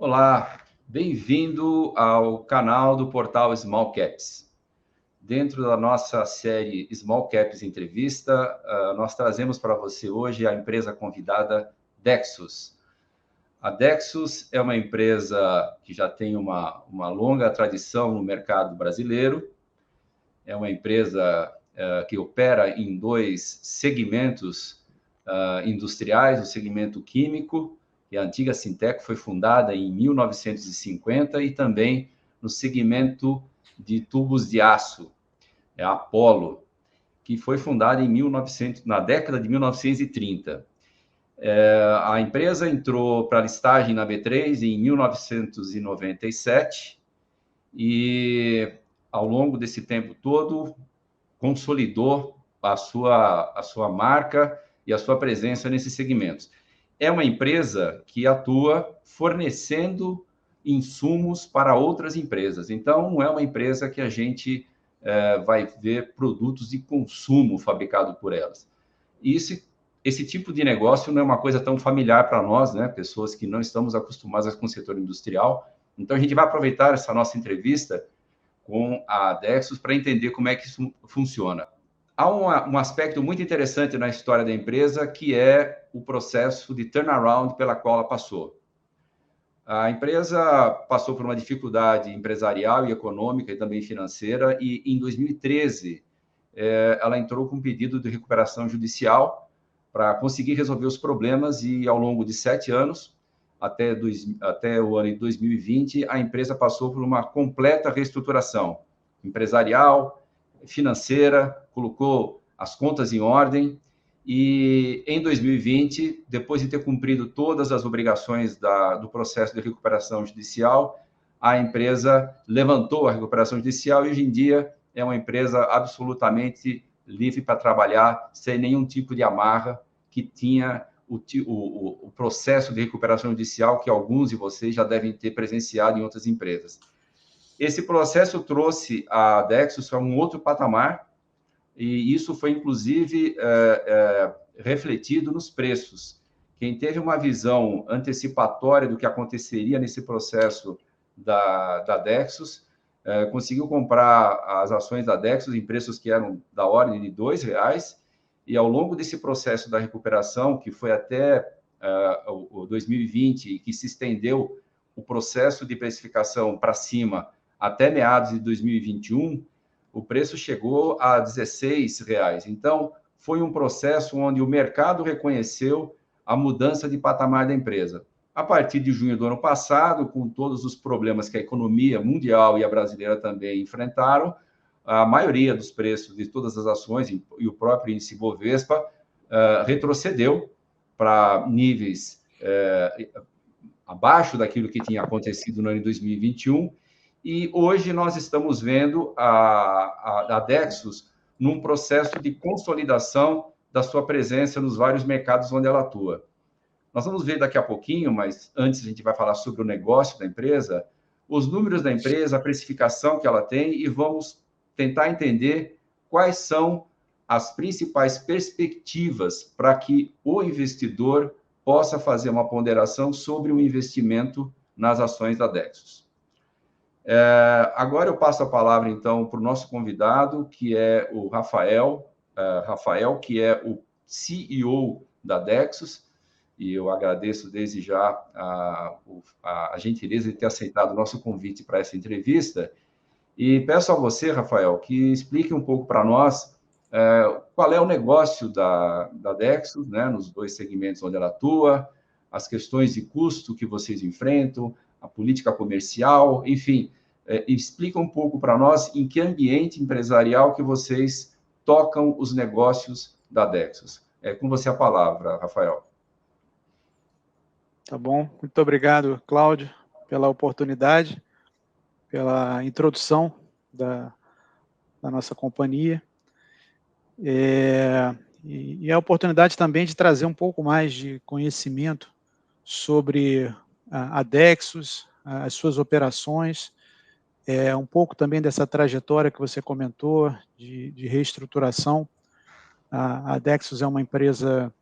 Olá, bem-vindo ao canal do portal Small Caps. Dentro da nossa série Small Caps Entrevista, nós trazemos para você hoje a empresa convidada Dexus. A Dexus é uma empresa que já tem uma longa tradição no mercado brasileiro. É uma empresa que opera em dois segmentos industriais, o segmento químico, e a antiga Sinteco foi fundada em 1950, e também no segmento de tubos de aço, é a Apollo, que foi fundada na década de 1930. A empresa entrou para listagem na B3 em 1997 e, ao longo desse tempo todo, consolidou a sua marca e a sua presença nesses segmentos. É uma empresa que atua fornecendo insumos para outras empresas. Então, não é uma empresa que a gente vai ver produtos de consumo fabricados por elas. Esse tipo de negócio não é uma coisa tão familiar para nós, né? Pessoas que não estamos acostumadas com o setor industrial. Então, a gente vai aproveitar essa nossa entrevista com a Dexus para entender como é que isso funciona. Há um aspecto muito interessante na história da empresa, que é o processo de turnaround pela qual ela passou. A empresa passou por uma dificuldade empresarial e econômica e também financeira, e em 2013 ela entrou com um pedido de recuperação judicial para conseguir resolver os problemas, e ao longo de 7 anos, até o ano de 2020, a empresa passou por uma completa reestruturação empresarial, financeira, colocou as contas em ordem, e em 2020, depois de ter cumprido todas as obrigações do processo de recuperação judicial, a empresa levantou a recuperação judicial e hoje em dia é uma empresa absolutamente livre para trabalhar sem nenhum tipo de amarra que tinha o processo de recuperação judicial que alguns de vocês já devem ter presenciado em outras empresas. Esse processo trouxe a Dexus a um outro patamar, e isso foi, inclusive, refletido nos preços. Quem teve uma visão antecipatória do que aconteceria nesse processo da Dexus, conseguiu comprar as ações da Dexus em preços que eram da ordem de R$2, e ao longo desse processo da recuperação, que foi até o 2020, e que se estendeu o processo de precificação para cima até meados de 2021, o preço chegou a R$16. Então, foi um processo onde o mercado reconheceu a mudança de patamar da empresa. A partir de junho do ano passado, com todos os problemas que a economia mundial e a brasileira também enfrentaram, a maioria dos preços de todas as ações e o próprio índice Bovespa retrocedeu para níveis abaixo daquilo que tinha acontecido no ano de 2021, e hoje nós estamos vendo a Dexus num processo de consolidação da sua presença nos vários mercados onde ela atua. Nós vamos ver daqui a pouquinho, mas antes a gente vai falar sobre o negócio da empresa, os números da empresa, a precificação que ela tem, e vamos tentar entender quais são as principais perspectivas para que o investidor possa fazer uma ponderação sobre o investimento nas ações da Dexus. Agora eu passo a palavra, então, para o nosso convidado, que é o Rafael, que é o CEO da Dexus, e eu agradeço desde já a gentileza de ter aceitado o nosso convite para essa entrevista. E peço a você, Rafael, que explique um pouco para nós qual é o negócio da Dexus, né, nos dois segmentos onde ela atua, as questões de custo que vocês enfrentam, a política comercial, enfim, explica um pouco para nós em que ambiente empresarial que vocês tocam os negócios da Dexus. É com você a palavra, Rafael. Tá bom, muito obrigado, Cláudio, pela oportunidade, pela introdução da nossa companhia, e a oportunidade também de trazer um pouco mais de conhecimento sobre a Dexus, as suas operações, um pouco também dessa trajetória que você comentou de reestruturação. A Dexus é uma empresa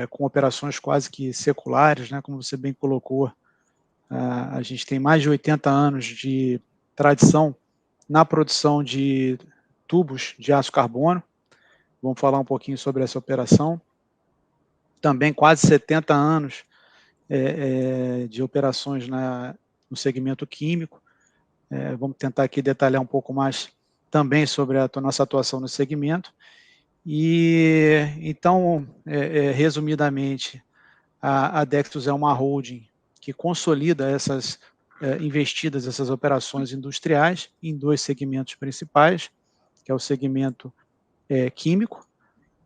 com operações quase que seculares, né, como você bem colocou, A gente tem mais de 80 anos de tradição na produção de tubos de aço carbono. Vamos falar um pouquinho sobre essa operação. Também quase 70 anos de operações no segmento químico. Vamos tentar aqui detalhar um pouco mais também sobre a nossa atuação no segmento. E, então, resumidamente, a Dextus é uma holding que consolida essas investidas, essas operações industriais em 2 segmentos principais, que é o segmento químico,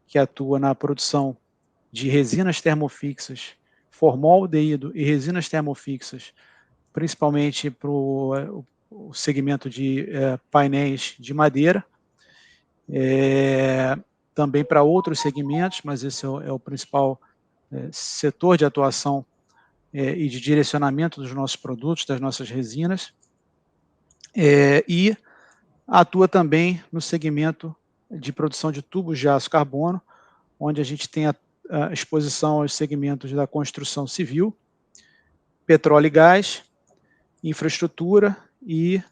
que atua na produção de resinas termofixas, formaldehído e resinas termofixas, principalmente para o segmento de painéis de madeira, também para outros segmentos, mas esse é o principal setor de atuação e de direcionamento dos nossos produtos, das nossas resinas, e atua também no segmento de produção de tubos de aço carbono, onde a gente tem a exposição aos segmentos da construção civil, petróleo e gás, infraestrutura e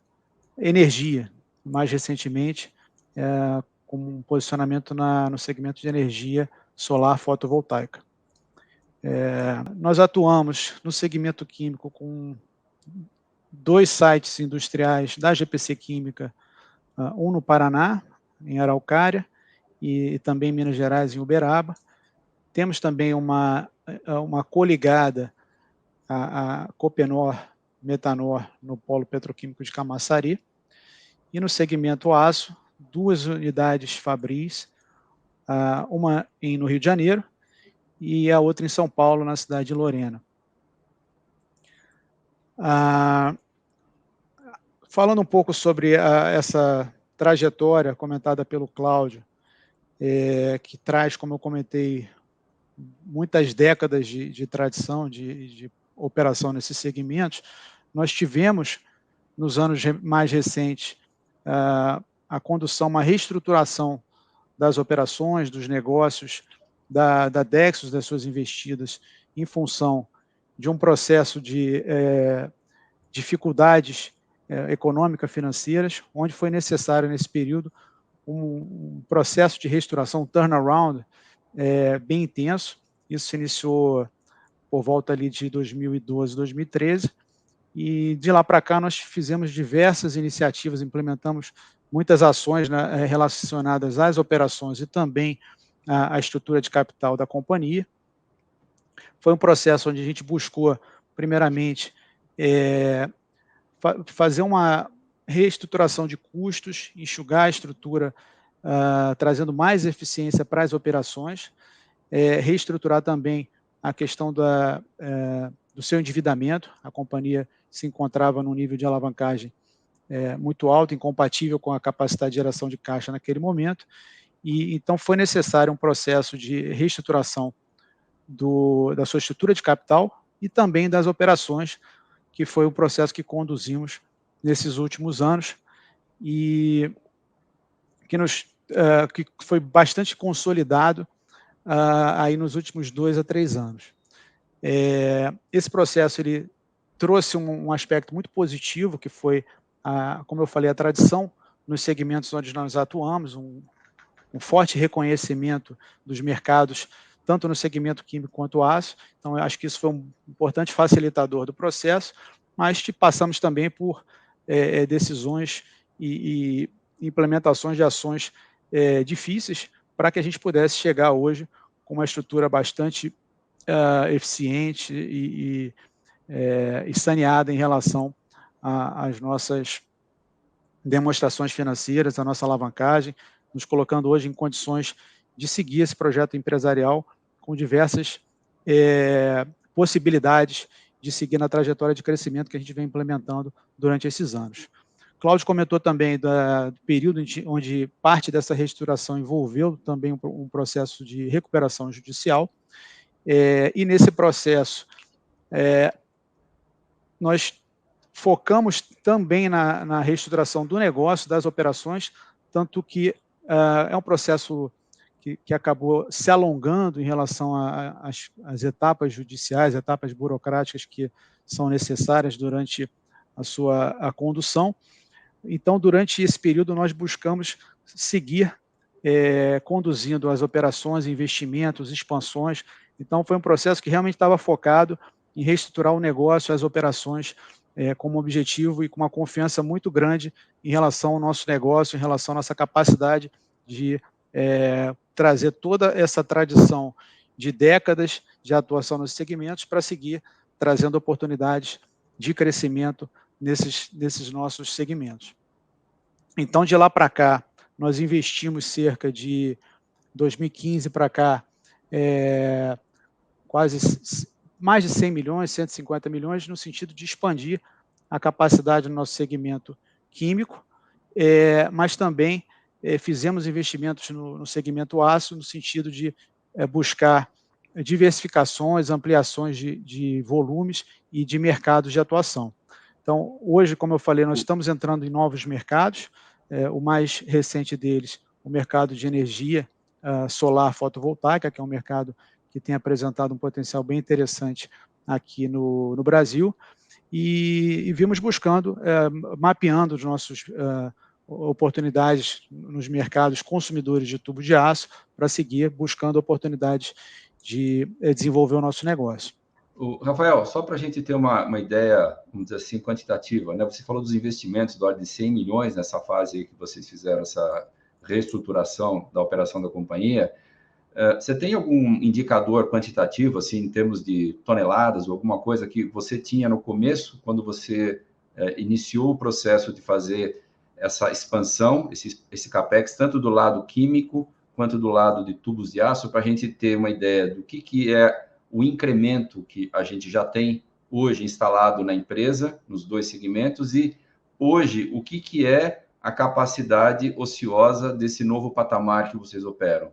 energia, mais recentemente, com um posicionamento no segmento de energia solar fotovoltaica. Nós atuamos no segmento químico com 2 sites industriais da GPC Química, um no Paraná, em Araucária, e também em Minas Gerais, em Uberaba. Temos também uma coligada, a Copenor Metanor, no polo petroquímico de Camaçari. E no segmento aço, 2 unidades Fabris, uma no Rio de Janeiro e a outra em São Paulo, na cidade de Lorena. Falando um pouco sobre essa trajetória comentada pelo Cláudio, que traz, como eu comentei, muitas décadas de tradição, de operação nesses segmentos, nós tivemos, nos anos mais recentes, a condução, uma reestruturação das operações, dos negócios, da Dextus, das suas investidas, em função de um processo de dificuldades econômicas, financeiras, onde foi necessário, nesse período, um processo de reestruturação, um turnaround bem intenso. Isso se iniciou por volta ali de 2012, 2013, e de lá para cá nós fizemos diversas iniciativas, implementamos muitas ações relacionadas às operações e também à estrutura de capital da companhia. Foi um processo onde a gente buscou, primeiramente, fazer uma reestruturação de custos, enxugar a estrutura, trazendo mais eficiência para as operações, reestruturar também a questão do seu endividamento. A companhia se encontrava num nível de alavancagem muito alto, incompatível com a capacidade de geração de caixa naquele momento, e então foi necessário um processo de reestruturação da sua estrutura de capital e também das operações, que foi o processo que conduzimos nesses últimos anos e que foi bastante consolidado aí nos últimos 2 a 3 anos. Esse processo ele trouxe um aspecto muito positivo, que foi, como eu falei, a tradição nos segmentos onde nós atuamos, um forte reconhecimento dos mercados, tanto no segmento químico quanto aço. Então, eu acho que isso foi um importante facilitador do processo, mas passamos também por decisões e implementações de ações difíceis para que a gente pudesse chegar hoje com uma estrutura bastante eficiente e saneada em relação às nossas demonstrações financeiras, a nossa alavancagem, nos colocando hoje em condições de seguir esse projeto empresarial com diversas possibilidades de seguir na trajetória de crescimento que a gente vem implementando durante esses anos. Cláudio comentou também do período onde parte dessa reestruturação envolveu também um processo de recuperação judicial, e nesse processo nós focamos também na reestruturação do negócio, das operações, tanto que é um processo que acabou se alongando em relação às etapas judiciais, etapas burocráticas que são necessárias durante a condução. Então, durante esse período, nós buscamos seguir conduzindo as operações, investimentos, expansões. Então, foi um processo que realmente estava focado em reestruturar o negócio, as operações, como objetivo e com uma confiança muito grande em relação ao nosso negócio, em relação à nossa capacidade de trazer toda essa tradição de décadas de atuação nos segmentos para seguir trazendo oportunidades de crescimento nesses nossos segmentos. Então, de lá para cá, nós investimos cerca de 2015 para cá, quase mais de 100 milhões, 150 milhões, no sentido de expandir a capacidade do nosso segmento químico, mas também fizemos investimentos no segmento aço, no sentido de buscar diversificações, ampliações de volumes e de mercados de atuação. Então, hoje, como eu falei, nós estamos entrando em novos mercados, o mais recente deles, o mercado de energia solar fotovoltaica, que é um mercado que tem apresentado um potencial bem interessante aqui no Brasil, e vimos buscando, mapeando os nossos oportunidades nos mercados consumidores de tubo de aço, para seguir buscando oportunidades de desenvolver o nosso negócio. Rafael, só para a gente ter uma ideia, vamos dizer assim, quantitativa, né? Você falou dos investimentos da ordem de 100 milhões nessa fase aí que vocês fizeram essa reestruturação da operação da companhia. Você tem algum indicador quantitativo, assim, em termos de toneladas, ou alguma coisa que você tinha no começo, quando você iniciou o processo de fazer essa expansão, esse CAPEX, tanto do lado químico quanto do lado de tubos de aço, para a gente ter uma ideia do que é o incremento que a gente já tem hoje instalado na empresa, nos dois segmentos, e hoje o que é a capacidade ociosa desse novo patamar que vocês operam,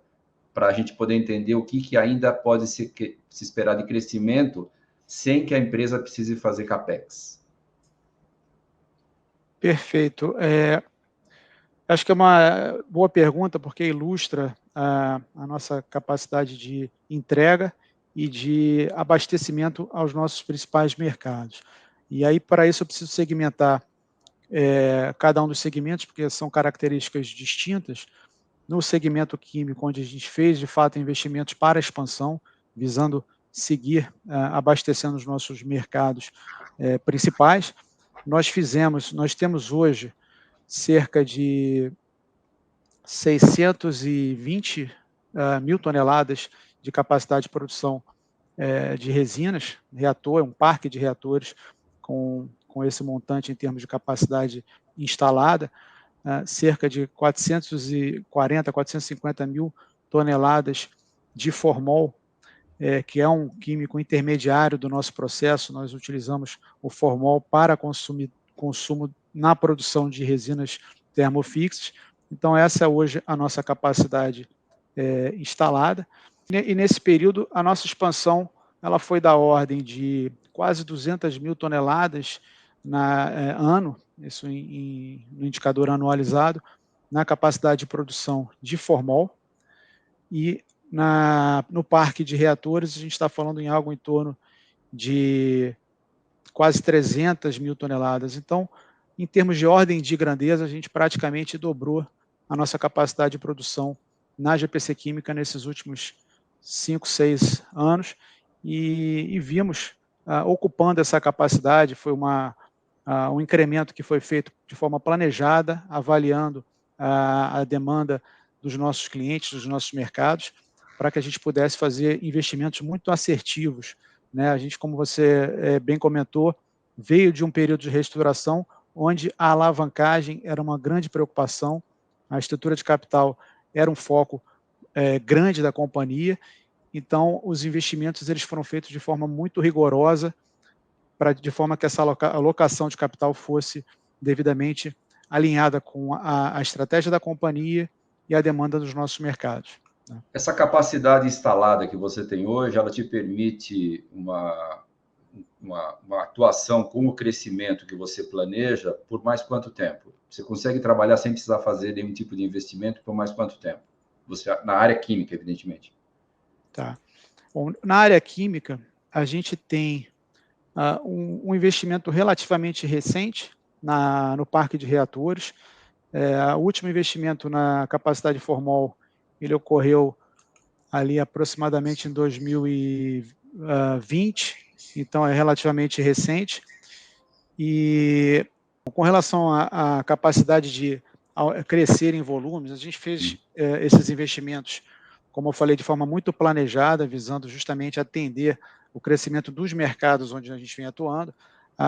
para a gente poder entender o que ainda pode se esperar de crescimento sem que a empresa precise fazer CAPEX. Perfeito. Acho que é uma boa pergunta, porque ilustra a nossa capacidade de entrega e de abastecimento aos nossos principais mercados. E aí, para isso, eu preciso segmentar cada um dos segmentos, porque são características distintas. No segmento químico, onde a gente fez, de fato, investimentos para expansão, visando seguir abastecendo os nossos mercados principais, nós temos hoje cerca de 620 mil toneladas de capacidade de produção de resinas, um parque de reatores com esse montante em termos de capacidade instalada, cerca de 440, 450 mil toneladas de formol, que é um químico intermediário do nosso processo. Nós utilizamos o formol para consumo na produção de resinas termofixes. Então, essa é hoje a nossa capacidade instalada. E nesse período, a nossa expansão ela foi da ordem de quase 200 mil toneladas ano, isso no indicador anualizado, na capacidade de produção de formol, e no parque de reatores a gente está falando em algo em torno de quase 300 mil toneladas. Então, em termos de ordem de grandeza, a gente praticamente dobrou a nossa capacidade de produção na GPC Química nesses últimos 5, 6 anos, e vimos ocupando essa capacidade. Foi um incremento que foi feito de forma planejada, avaliando a demanda dos nossos clientes, dos nossos mercados, para que a gente pudesse fazer investimentos muito assertivos, né? A gente, como você bem comentou, veio de um período de reestruturação onde a alavancagem era uma grande preocupação, a estrutura de capital era um foco grande da companhia. Então, os investimentos eles foram feitos de forma muito rigorosa, de forma que essa alocação de capital fosse devidamente alinhada com a estratégia da companhia e a demanda dos nossos mercados. Essa capacidade instalada que você tem hoje, ela te permite uma atuação com o crescimento que você planeja por mais quanto tempo? Você consegue trabalhar sem precisar fazer nenhum tipo de investimento por mais quanto tempo? Na área química, evidentemente. Tá. Bom, na área química, a gente tem um investimento relativamente recente no parque de reatores. O último investimento na capacidade formol, ele ocorreu ali aproximadamente em 2020, então é relativamente recente. E com relação à capacidade de crescer em volumes, a gente fez esses investimentos, como eu falei, de forma muito planejada, visando justamente atender o crescimento dos mercados onde a gente vem atuando.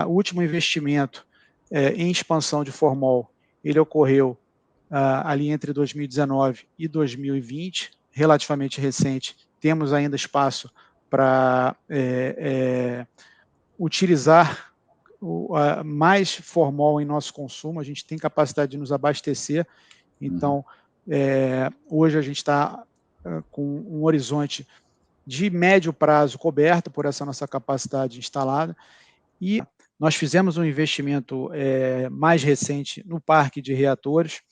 O último investimento em expansão de formol, ele ocorreu ali entre 2019 e 2020, relativamente recente. Temos ainda espaço para utilizar mais formol em nosso consumo, a gente tem capacidade de nos abastecer, então hoje a gente está com um horizonte de médio prazo coberto por essa nossa capacidade instalada, e nós fizemos um investimento mais recente no parque de reatores,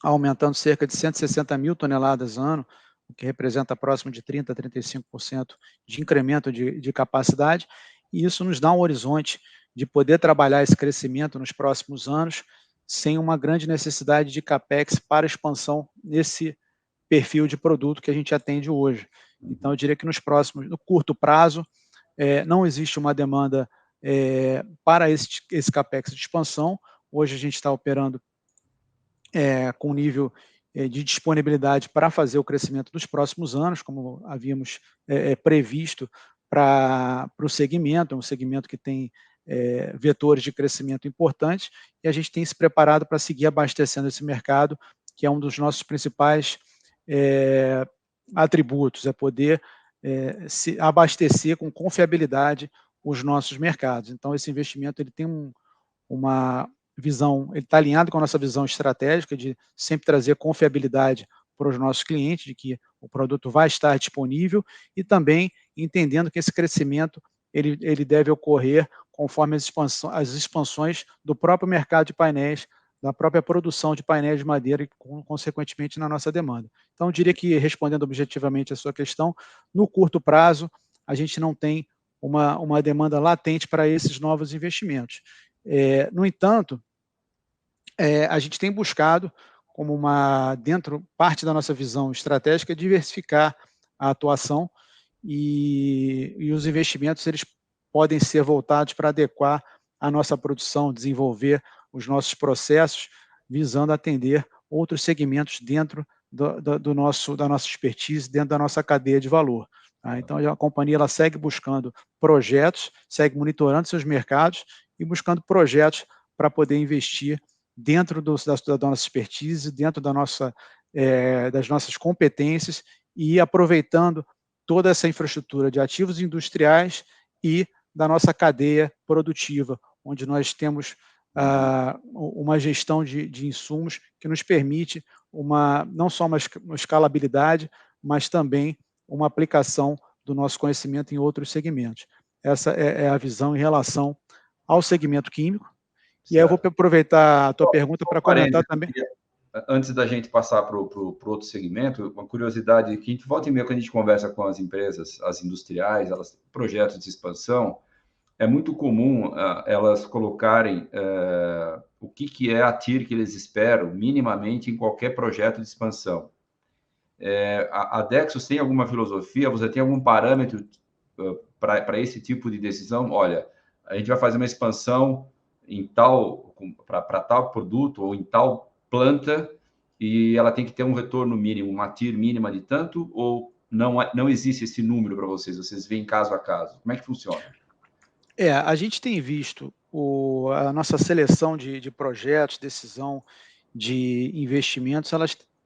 aumentando cerca de 160 mil toneladas ano, o que representa próximo de 30% a 35% de incremento de capacidade, e isso nos dá um horizonte de poder trabalhar esse crescimento nos próximos anos, sem uma grande necessidade de capex para expansão nesse perfil de produto que a gente atende hoje. Então, eu diria que no curto prazo, não existe uma demanda para esse capex de expansão. Hoje a gente está operando com nível de disponibilidade para fazer o crescimento dos próximos anos, como havíamos previsto para o segmento, é um segmento que tem vetores de crescimento importantes, e a gente tem se preparado para seguir abastecendo esse mercado, que é um dos nossos principais atributos, é poder se abastecer com confiabilidade os nossos mercados. Então, esse investimento ele tem uma visão, ele está alinhado com a nossa visão estratégica de sempre trazer confiabilidade para os nossos clientes, de que o produto vai estar disponível, e também entendendo que esse crescimento ele deve ocorrer conforme as expansões do próprio mercado de painéis, da própria produção de painéis de madeira e, consequentemente, na nossa demanda. Então, eu diria que, respondendo objetivamente a sua questão, no curto prazo, a gente não tem uma demanda latente para esses novos investimentos. No entanto, a gente tem buscado, como parte da nossa visão estratégica, diversificar a atuação, e os investimentos eles podem ser voltados para adequar a nossa produção, desenvolver os nossos processos, visando atender outros segmentos dentro da nossa expertise, dentro da nossa cadeia de valor. Então, a companhia ela segue buscando projetos, segue monitorando seus mercados e buscando projetos para poder investir dentro da nossa expertise, dentro das nossas competências, e aproveitando toda essa infraestrutura de ativos industriais e da nossa cadeia produtiva, onde nós temos uma gestão de insumos que nos permite não só uma escalabilidade, mas também uma aplicação do nosso conhecimento em outros segmentos. Essa é a visão em relação ao segmento químico. E aí eu vou aproveitar a tua pergunta para comentar também. Antes da gente passar para o outro segmento, uma curiosidade que a gente volta e meia quando a gente conversa com as empresas, as industriais, projetos de expansão, é muito comum elas colocarem o que é a TIR que eles esperam minimamente em qualquer projeto de expansão. A Dexus tem alguma filosofia? Você tem algum parâmetro para esse tipo de decisão? Olha, a gente vai fazer uma expansão para tal produto ou em tal planta, e ela tem que ter um retorno mínimo, uma TIR mínima de tanto, ou não existe esse número para vocês? Vocês veem caso a caso? Como é que funciona? A gente tem visto a nossa seleção de projetos, decisão de investimentos,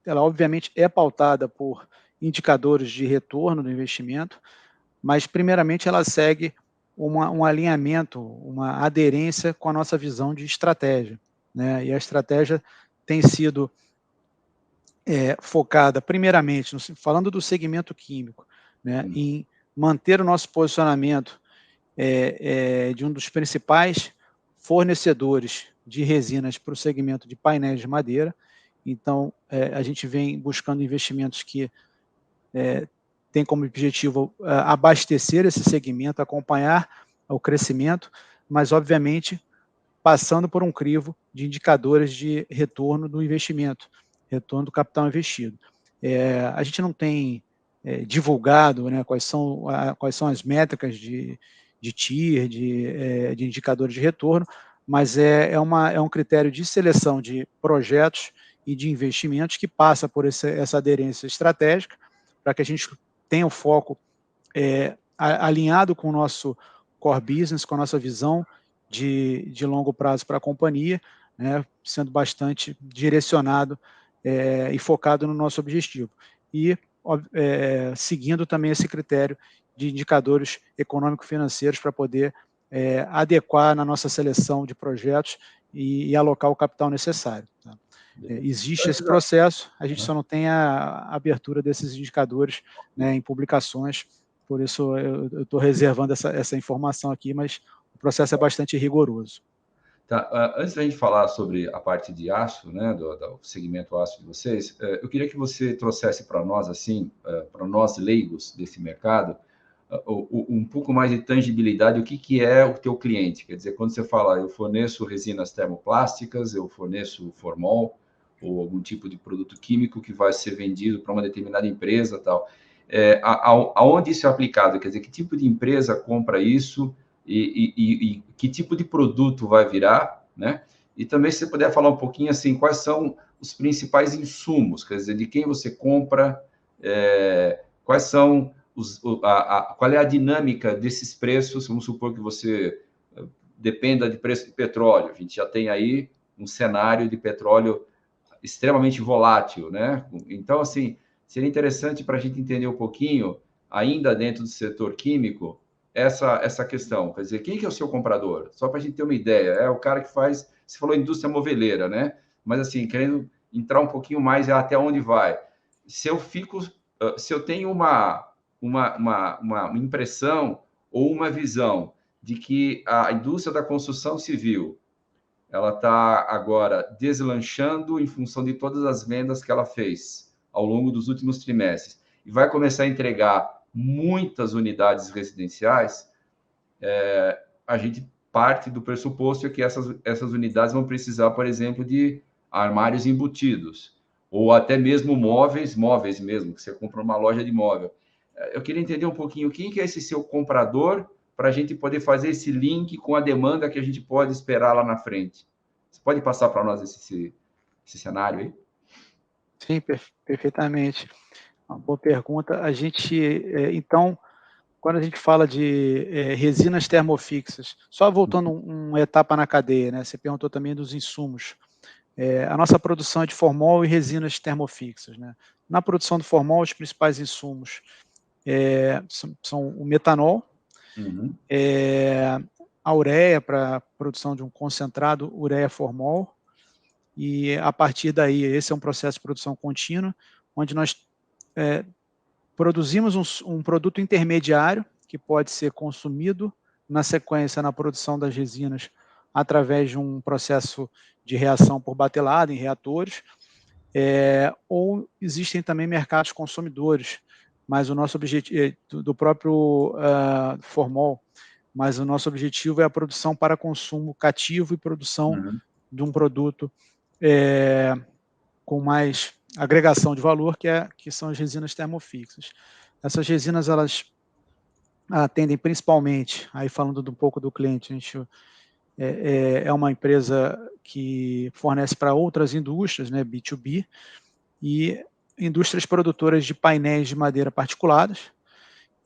ela obviamente é pautada por indicadores de retorno do investimento, mas primeiramente ela segue um alinhamento, uma aderência com a nossa visão de estratégia, né? E a estratégia tem sido focada primeiramente, falando do segmento químico, né, em manter o nosso posicionamento de um dos principais fornecedores de resinas para o segmento de painéis de madeira. Então, a gente vem buscando investimentos que têm como objetivo abastecer esse segmento, acompanhar ao crescimento, mas, obviamente, passando por um crivo de indicadores de retorno do investimento, retorno do capital investido. A gente não tem divulgado, né, quais são as métricas de TIR, de indicadores de retorno, mas é um critério de seleção de projetos e de investimentos que passa por essa aderência estratégica, para que a gente tenha o foco alinhado com o nosso core business, com a nossa visão de longo prazo para a companhia, né, sendo bastante direcionado e focado no nosso objetivo. E seguindo também esse critério de indicadores econômico-financeiros para poder adequar na nossa seleção de projetos e alocar o capital necessário. Tá? Existe esse processo, a gente só não tem a abertura desses indicadores, né, em publicações, por isso eu estou reservando essa informação aqui, mas o processo é bastante rigoroso. Tá, antes da gente falar sobre a parte de aço, né, do segmento aço de vocês, eu queria que você trouxesse para nós, assim, para nós leigos desse mercado, um pouco mais de tangibilidade, o que é o teu cliente. Quer dizer, quando você fala, eu forneço resinas termoplásticas, eu forneço formol, ou algum tipo de produto químico que vai ser vendido para uma determinada empresa, tal. Aonde isso é aplicado? Quer dizer, que tipo de empresa compra isso e que tipo de produto vai virar, né? E também, se você puder falar um pouquinho, assim, quais são os principais insumos, quer dizer, de quem você compra, quais são qual é a dinâmica desses preços? Vamos supor que você dependa de preço de petróleo. A gente já tem aí um cenário de petróleo extremamente volátil, né? Então, assim, seria interessante para a gente entender um pouquinho, ainda dentro do setor químico, essa questão. Quer dizer, quem que é o seu comprador? Só para a gente ter uma ideia. É o cara que faz... Você falou indústria moveleira, né? Mas, assim, querendo entrar um pouquinho mais até onde vai. Se eu tenho uma impressão ou uma visão de que a indústria da construção civil ela está agora deslanchando em função de todas as vendas que ela fez ao longo dos últimos trimestres e vai começar a entregar muitas unidades residenciais, a gente parte do pressuposto que essas unidades vão precisar, por exemplo, de armários embutidos ou até mesmo móveis mesmo, que você compra uma loja de móvel. Eu queria entender um pouquinho quem que é esse seu comprador para a gente poder fazer esse link com a demanda que a gente pode esperar lá na frente. Você pode passar para nós esse cenário aí? Sim, perfeitamente. Uma boa pergunta. A gente, então, quando a gente fala de resinas termofixas, só voltando uma etapa na cadeia, né? Você perguntou também dos insumos. A nossa produção é de formol e resinas termofixas, né? Na produção do formol, os principais insumos são o metanol, a ureia para a produção de um concentrado ureia-formol, e a partir daí, esse é um processo de produção contínua, onde nós produzimos um produto intermediário que pode ser consumido na sequência na produção das resinas através de um processo de reação por batelada em reatores, ou existem também mercados consumidores, mas o nosso objetivo do próprio formol, mas o nosso objetivo é a produção para consumo cativo e produção de um produto com mais agregação de valor, que são as resinas termofixas. Essas resinas, elas atendem principalmente, aí falando um pouco do cliente, a gente é uma empresa que fornece para outras indústrias, né, B2B, e indústrias produtoras de painéis de madeira particuladas,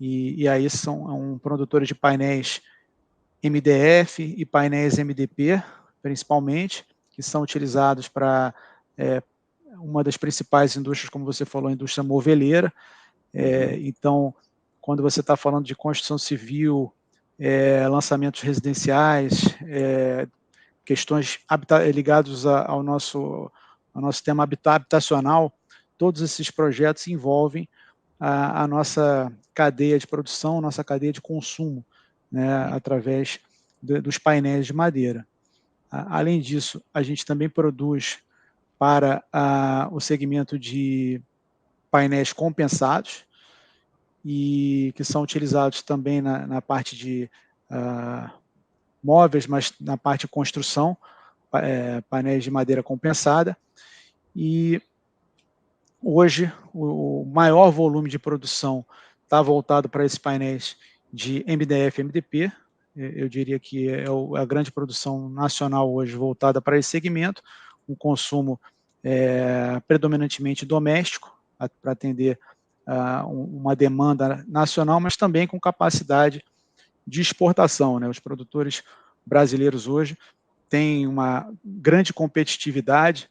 e aí são produtores de painéis MDF e painéis MDP, principalmente, que são utilizados para uma das principais indústrias, como você falou, a indústria moveleira. Então, quando você está falando de construção civil, lançamentos residenciais, questões ligadas ao nosso tema habitacional, todos esses projetos envolvem a nossa cadeia de produção, nossa cadeia de consumo, né, através dos painéis de madeira. Além disso, a gente também produz para o segmento de painéis compensados, e que são utilizados também na parte de móveis, mas na parte de construção, painéis de madeira compensada. E hoje o maior volume de produção está voltado para esses painéis de MDF e MDP. Eu diria que é a grande produção nacional hoje voltada para esse segmento, um consumo predominantemente doméstico, para atender uma demanda nacional, mas também com capacidade de exportação, né? Os produtores brasileiros hoje têm uma grande competitividade,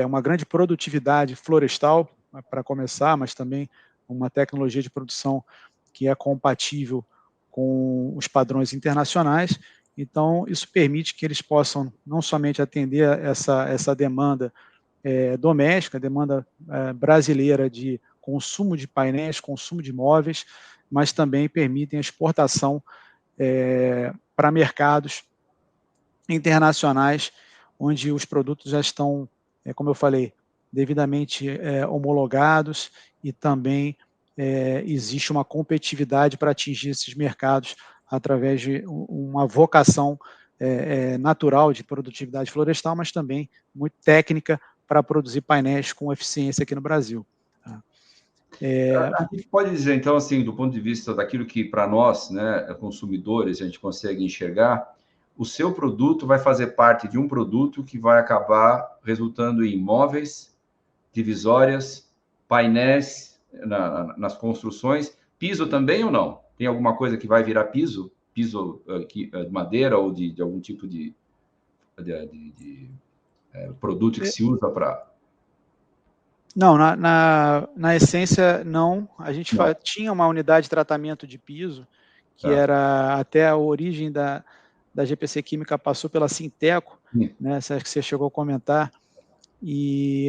uma grande produtividade florestal, para começar, mas também uma tecnologia de produção que é compatível com os padrões internacionais. Então, isso permite que eles possam não somente atender essa demanda doméstica, demanda brasileira de consumo de painéis, consumo de móveis, mas também permitem a exportação para mercados internacionais, onde os produtos já estão, como eu falei, devidamente homologados e também existe uma competitividade para atingir esses mercados através de uma vocação natural de produtividade florestal, mas também muito técnica para produzir painéis com eficiência aqui no Brasil. A gente pode dizer, então, assim, do ponto de vista daquilo que, para nós, né, consumidores, a gente consegue enxergar, o seu produto vai fazer parte de um produto que vai acabar resultando em móveis, divisórias, painéis nas construções, piso também ou não? Tem alguma coisa que vai virar piso? Piso de madeira ou de algum tipo de produto que se usa para... Não, na essência, não. A gente tinha uma unidade de tratamento de piso, que era até a origem da GPC Química, passou pela Sinteco, né? Acho que você chegou a comentar.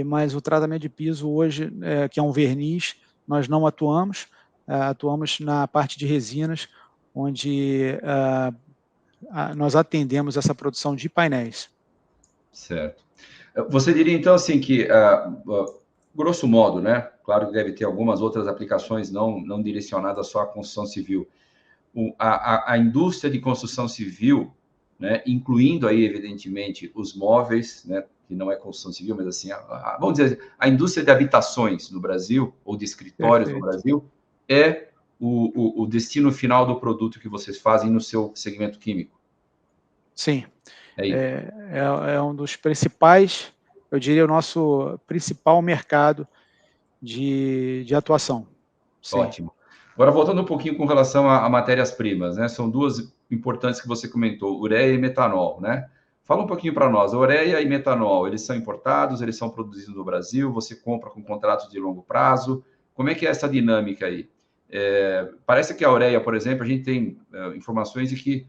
Mas o tratamento de piso hoje, que é um verniz, nós não atuamos. Atuamos na parte de resinas, onde nós atendemos essa produção de painéis. Certo. Você diria, então, assim, que, grosso modo, né? Claro que deve ter algumas outras aplicações não direcionadas só à construção civil. A indústria de construção civil, né, incluindo aí, evidentemente, os móveis, né, que não é construção civil, mas assim, vamos dizer, a indústria de habitações no Brasil, ou de escritórios no Brasil, é o destino final do produto que vocês fazem no seu segmento químico. Sim. É um dos principais, eu diria, o nosso principal mercado de atuação. Sim. Ótimo. Agora, voltando um pouquinho com relação a matérias-primas, né? São duas importantes que você comentou, ureia e metanol, né? Fala um pouquinho para nós, a ureia e metanol, eles são importados, eles são produzidos no Brasil, você compra com contratos de longo prazo, como é que é essa dinâmica aí? Parece que a ureia, por exemplo, a gente tem informações de que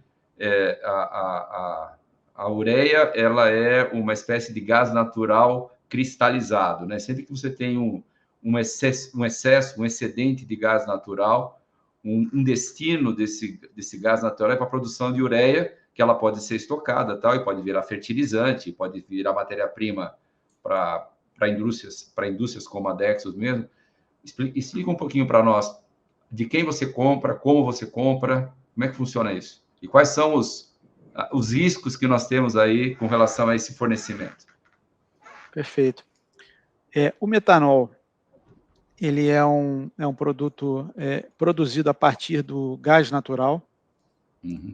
a ureia, ela é uma espécie de gás natural cristalizado, né? Sempre que você tem um excedente de gás natural, um destino desse gás natural é para a produção de ureia, que ela pode ser estocada, tal, e pode virar fertilizante, pode virar matéria-prima para indústrias como a Dexos mesmo. Explica um pouquinho para nós de quem você compra, como você compra, como é que funciona isso? E quais são os riscos que nós temos aí com relação a esse fornecimento? Perfeito. O metanol, ele é um produto produzido a partir do gás natural.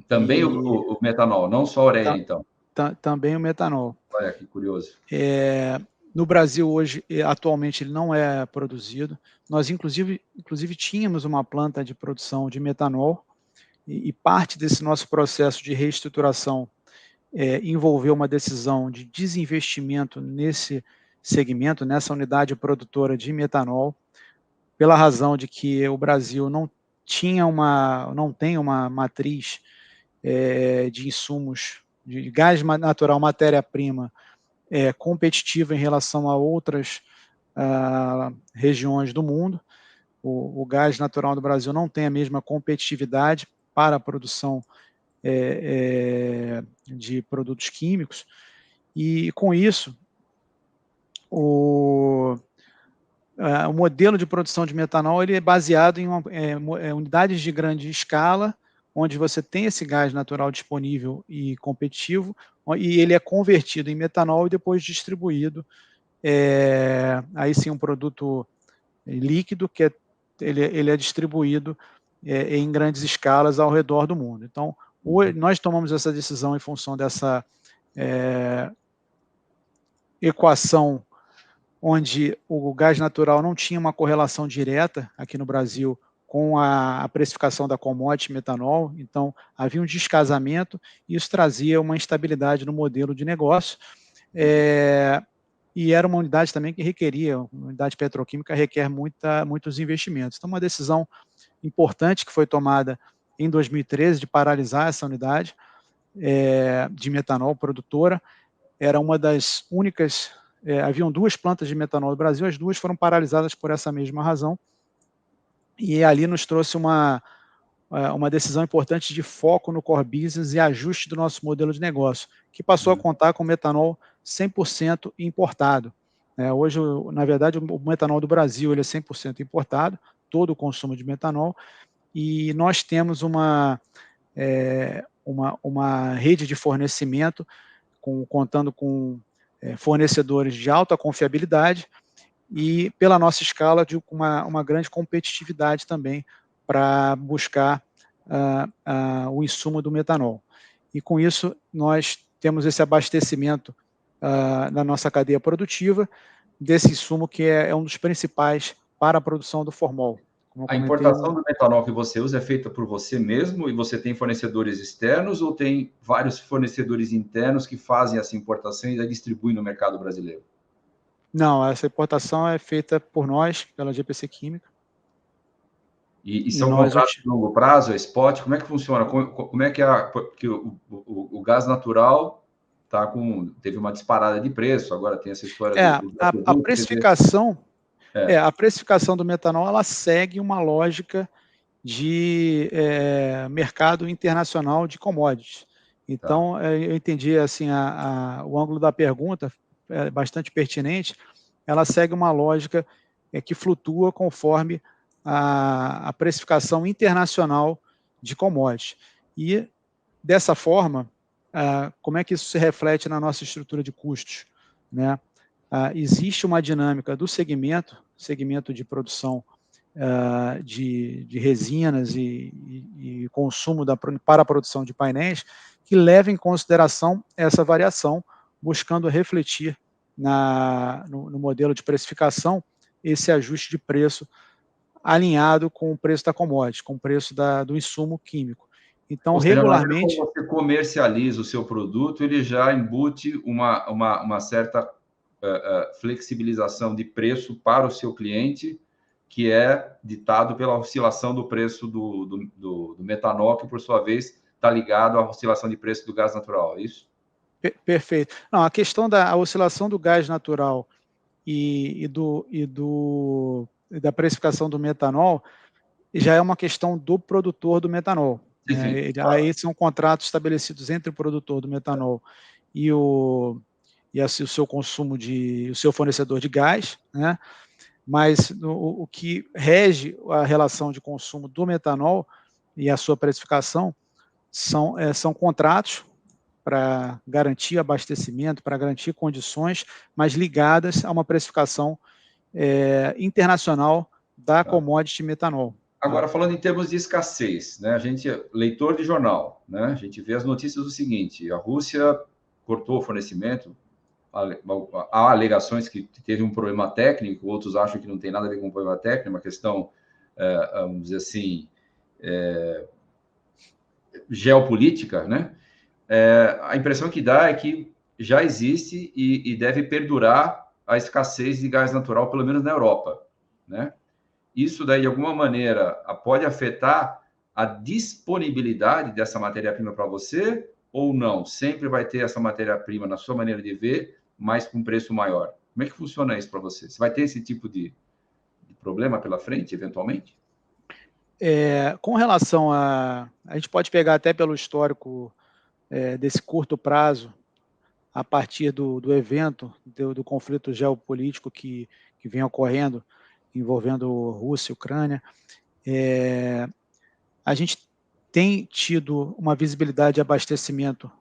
Também o metanol, não só a ureia, então. Também o metanol. Olha que curioso. No Brasil, hoje, atualmente, ele não é produzido. Nós, inclusive tínhamos uma planta de produção de metanol, e parte desse nosso processo de reestruturação envolveu uma decisão de desinvestimento nesse segmento, nessa unidade produtora de metanol, pela razão de que o Brasil não tem uma matriz de insumos, de gás natural, matéria-prima, competitiva em relação a outras regiões do mundo. O gás natural do Brasil não tem a mesma competitividade para a produção de produtos químicos, e com isso o modelo de produção de metanol ele é baseado em unidades de grande escala onde você tem esse gás natural disponível e competitivo, e ele é convertido em metanol e depois distribuído, aí sim um produto líquido que ele é distribuído em grandes escalas ao redor do mundo. Então, nós tomamos essa decisão em função dessa equação onde o gás natural não tinha uma correlação direta aqui no Brasil com a precificação da commodity metanol, então havia um descasamento e isso trazia uma instabilidade no modelo de negócio, e era uma unidade também que requeria, uma unidade petroquímica requer muitos investimentos. Então, uma decisão importante que foi tomada em 2013 de paralisar essa unidade de metanol produtora, era uma das únicas, haviam 2 plantas de metanol no Brasil, as 2 foram paralisadas por essa mesma razão, e ali nos trouxe uma decisão importante de foco no core business e ajuste do nosso modelo de negócio, que passou a contar com metanol 100% importado. Hoje, na verdade, o metanol do Brasil ele é 100% importado, todo o consumo de metanol, e nós temos uma rede de fornecimento contando com fornecedores de alta confiabilidade e, pela nossa escala, de uma grande competitividade também para buscar o insumo do metanol. E, com isso, nós temos esse abastecimento na nossa cadeia produtiva desse insumo que é um dos principais para a produção do formol. A importação do metanol que você usa é feita por você mesmo e você tem fornecedores externos ou tem vários fornecedores internos que fazem essa importação e a distribuem no mercado brasileiro? Não, essa importação é feita por nós, pela GPC Química. E são contratos de longo prazo, é spot? Como é que funciona? Como é que o gás natural teve uma disparada de preço, agora tem essa história do a precificação, a precificação do metanol, ela segue uma lógica de mercado internacional de commodities. Então, eu entendi assim, o ângulo da pergunta é bastante pertinente, ela segue uma lógica que flutua conforme a precificação internacional de commodities. E, dessa forma, como é que isso se reflete na nossa estrutura de custos, né? Existe uma dinâmica do segmento de produção de resinas e consumo para a produção de painéis, que leva em consideração essa variação, buscando refletir no modelo de precificação esse ajuste de preço alinhado com o preço da commodity, com o preço do insumo químico. Então, ou seja, regularmente... quando você comercializa o seu produto, ele já embute uma certa flexibilização de preço para o seu cliente, que é ditado pela oscilação do preço do metanol, que, por sua vez, está ligado à oscilação de preço do gás natural, é isso? Perfeito. Não, a questão da oscilação do gás natural e da precificação do metanol já é uma questão do produtor do metanol. Sim, claro. Aí são contratos estabelecidos entre o produtor do metanol e o seu consumo o seu fornecedor de gás, né? Mas o que rege a relação de consumo do metanol e a sua precificação são contratos para garantir abastecimento, para garantir condições, mas ligadas a uma precificação internacional da commodity metanol. Agora, falando em termos de escassez, né? A gente é leitor de jornal, né? A gente vê as notícias do seguinte: a Rússia cortou o fornecimento, há alegações que teve um problema técnico, outros acham que não tem nada a ver com um problema técnico, é uma questão, vamos dizer assim, geopolítica, né? A impressão que dá é que já existe e deve perdurar a escassez de gás natural, pelo menos na Europa, né? Isso daí, de alguma maneira, pode afetar a disponibilidade dessa matéria-prima para você ou não? Sempre vai ter essa matéria-prima, na sua maneira de ver, mas com preço maior. Como é que funciona isso para você? Você vai ter esse tipo de problema pela frente, eventualmente? Com relação a gente pode pegar até pelo histórico desse curto prazo, a partir do evento, do conflito geopolítico que vem ocorrendo, envolvendo Rússia e Ucrânia, a gente tem tido uma visibilidade de abastecimento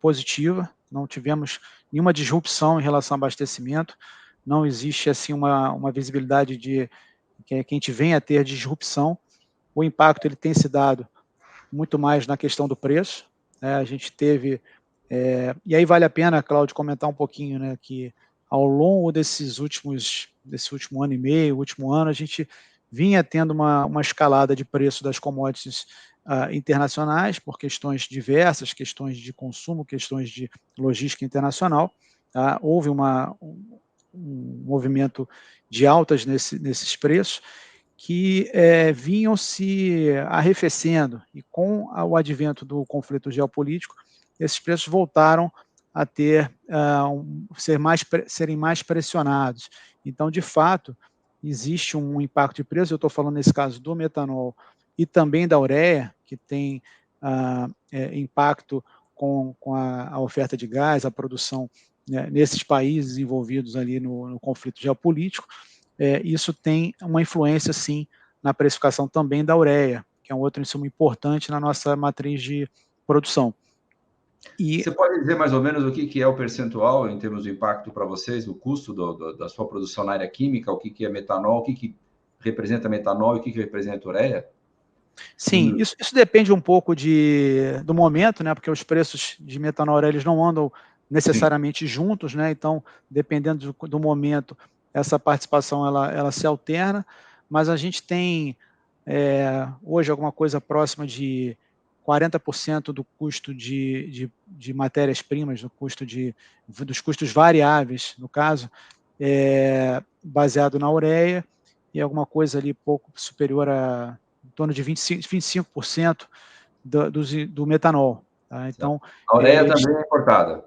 positiva, não tivemos nenhuma disrupção em relação ao abastecimento, não existe assim uma visibilidade de que a gente venha a ter disrupção. O impacto ele tem se dado muito mais na questão do preço, né? A gente teve, e aí vale a pena, Cláudio, comentar um pouquinho, né, que ao longo desse último ano e meio, último ano, a gente vinha tendo uma escalada de preço das commodities internacionais, por questões diversas, questões de consumo, questões de logística internacional. Tá? Houve um movimento de altas nesses preços, que vinham se arrefecendo, e com o advento do conflito geopolítico, esses preços voltaram a serem mais pressionados. Então, de fato, existe um impacto de preço, eu estou falando nesse caso do metanol e também da ureia, que tem impacto com a oferta de gás, a produção, né, nesses países envolvidos ali no conflito geopolítico. Isso tem uma influência, sim, na precificação também da ureia, que é um outro insumo importante na nossa matriz de produção. Você pode dizer mais ou menos o que é o percentual em termos de impacto para vocês, do custo da sua produção na área química, o que é metanol, o que representa metanol e o que representa ureia? Sim, isso depende um pouco do momento, né? Porque os preços de metanol e ureia eles não andam necessariamente juntos, né? Então, dependendo do momento, essa participação ela se alterna, mas a gente tem hoje alguma coisa próxima de 40% do custo de matérias-primas, dos custos variáveis, no caso, baseado na ureia, e alguma coisa ali pouco superior a em torno de 25% do metanol. Tá? Então, a ureia também é importada.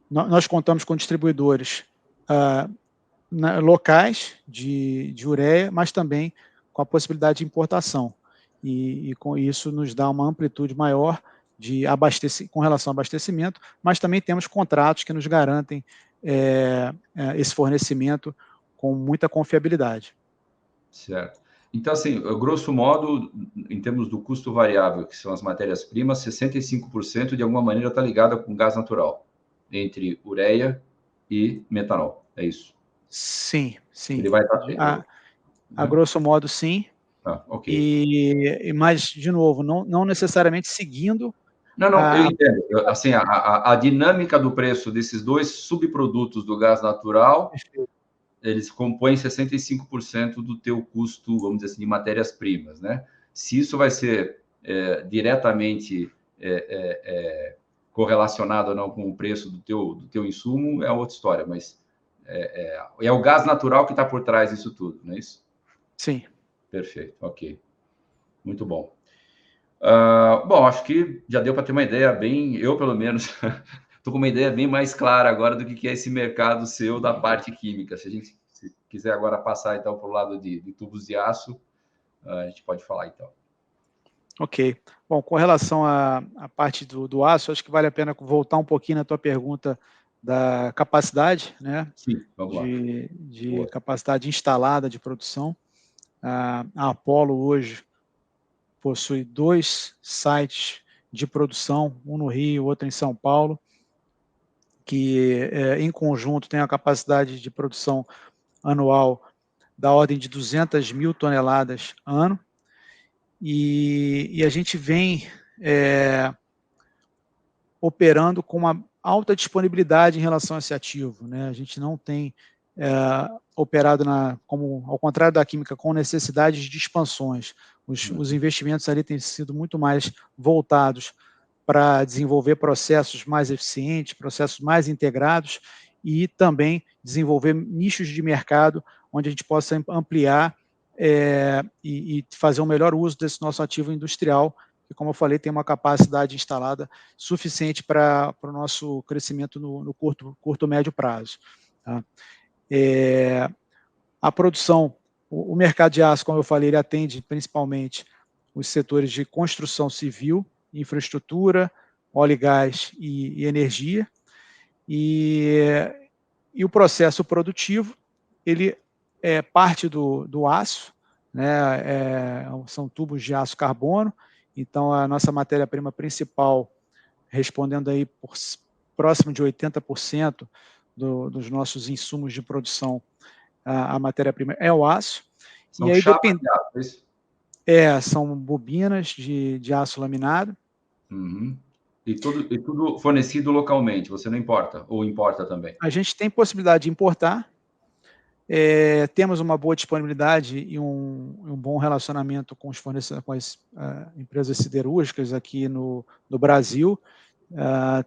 Nós contamos com distribuidores locais de ureia, mas também com a possibilidade de importação. E com isso nos dá uma amplitude maior com relação ao abastecimento, mas também temos contratos que nos garantem esse fornecimento com muita confiabilidade. Certo. Então, assim, grosso modo, em termos do custo variável, que são as matérias-primas, 65% de alguma maneira está ligada com gás natural, entre ureia e metanol. É isso? Sim, sim. Ele vai estar... A grosso modo, sim. Ok. Mas, de novo, não necessariamente seguindo. Não, eu entendo. Assim, a dinâmica do preço desses dois subprodutos do gás natural, eles compõem 65% do teu custo, vamos dizer assim, de matérias-primas, né? Se isso vai ser diretamente correlacionado ou não com o preço do teu insumo, é outra história, mas é o gás natural que está por trás disso tudo, não é isso? Sim. Perfeito, ok. Muito bom. Bom, acho que já deu para ter uma ideia bem, eu pelo menos, estou com uma ideia bem mais clara agora do que é esse mercado seu da parte química. Se a gente quiser agora passar então para o lado de tubos de aço, a gente pode falar então. Ok. Bom, com relação à parte do aço, acho que vale a pena voltar um pouquinho na tua pergunta da capacidade, né? Sim, vamos lá. De capacidade instalada de produção. A Apollo hoje possui 2 sites de produção, um no Rio, outro em São Paulo, que em conjunto tem a capacidade de produção anual da ordem de 200 mil toneladas ano, e a gente vem operando com uma alta disponibilidade em relação a esse ativo, né? A gente não tem operado, ao contrário da química, com necessidades de expansões. Os investimentos ali têm sido muito mais voltados para desenvolver processos mais eficientes, processos mais integrados, e também desenvolver nichos de mercado onde a gente possa ampliar e fazer um melhor uso desse nosso ativo industrial, que, como eu falei, tem uma capacidade instalada suficiente para o nosso crescimento no curto médio prazo. Tá? A produção, o mercado de aço, como eu falei, ele atende principalmente os setores de construção civil, infraestrutura, óleo e gás e energia, e o processo produtivo, ele parte do aço, né? São tubos de aço carbono, Então, a nossa matéria-prima principal, respondendo aí por próximo de 80% dos nossos insumos de produção, a matéria-prima é o aço. São chapas de aço, é isso? São bobinas de aço laminado. Uhum. E tudo fornecido localmente, você não importa? Ou importa também? A gente tem possibilidade de importar, temos uma boa disponibilidade e um bom relacionamento com com as empresas siderúrgicas aqui no Brasil.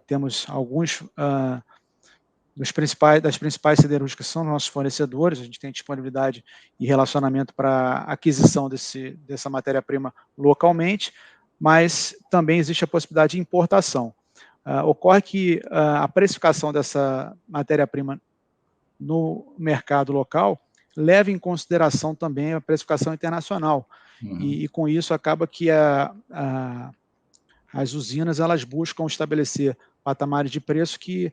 Temos alguns das principais siderúrgicas são nossos fornecedores, a gente tem disponibilidade e relacionamento para aquisição dessa matéria-prima localmente, mas também existe a possibilidade de importação. Ocorre que a precificação dessa matéria-prima no mercado local leva em consideração também a precificação internacional, e com isso acaba que as usinas elas buscam estabelecer patamares de preço que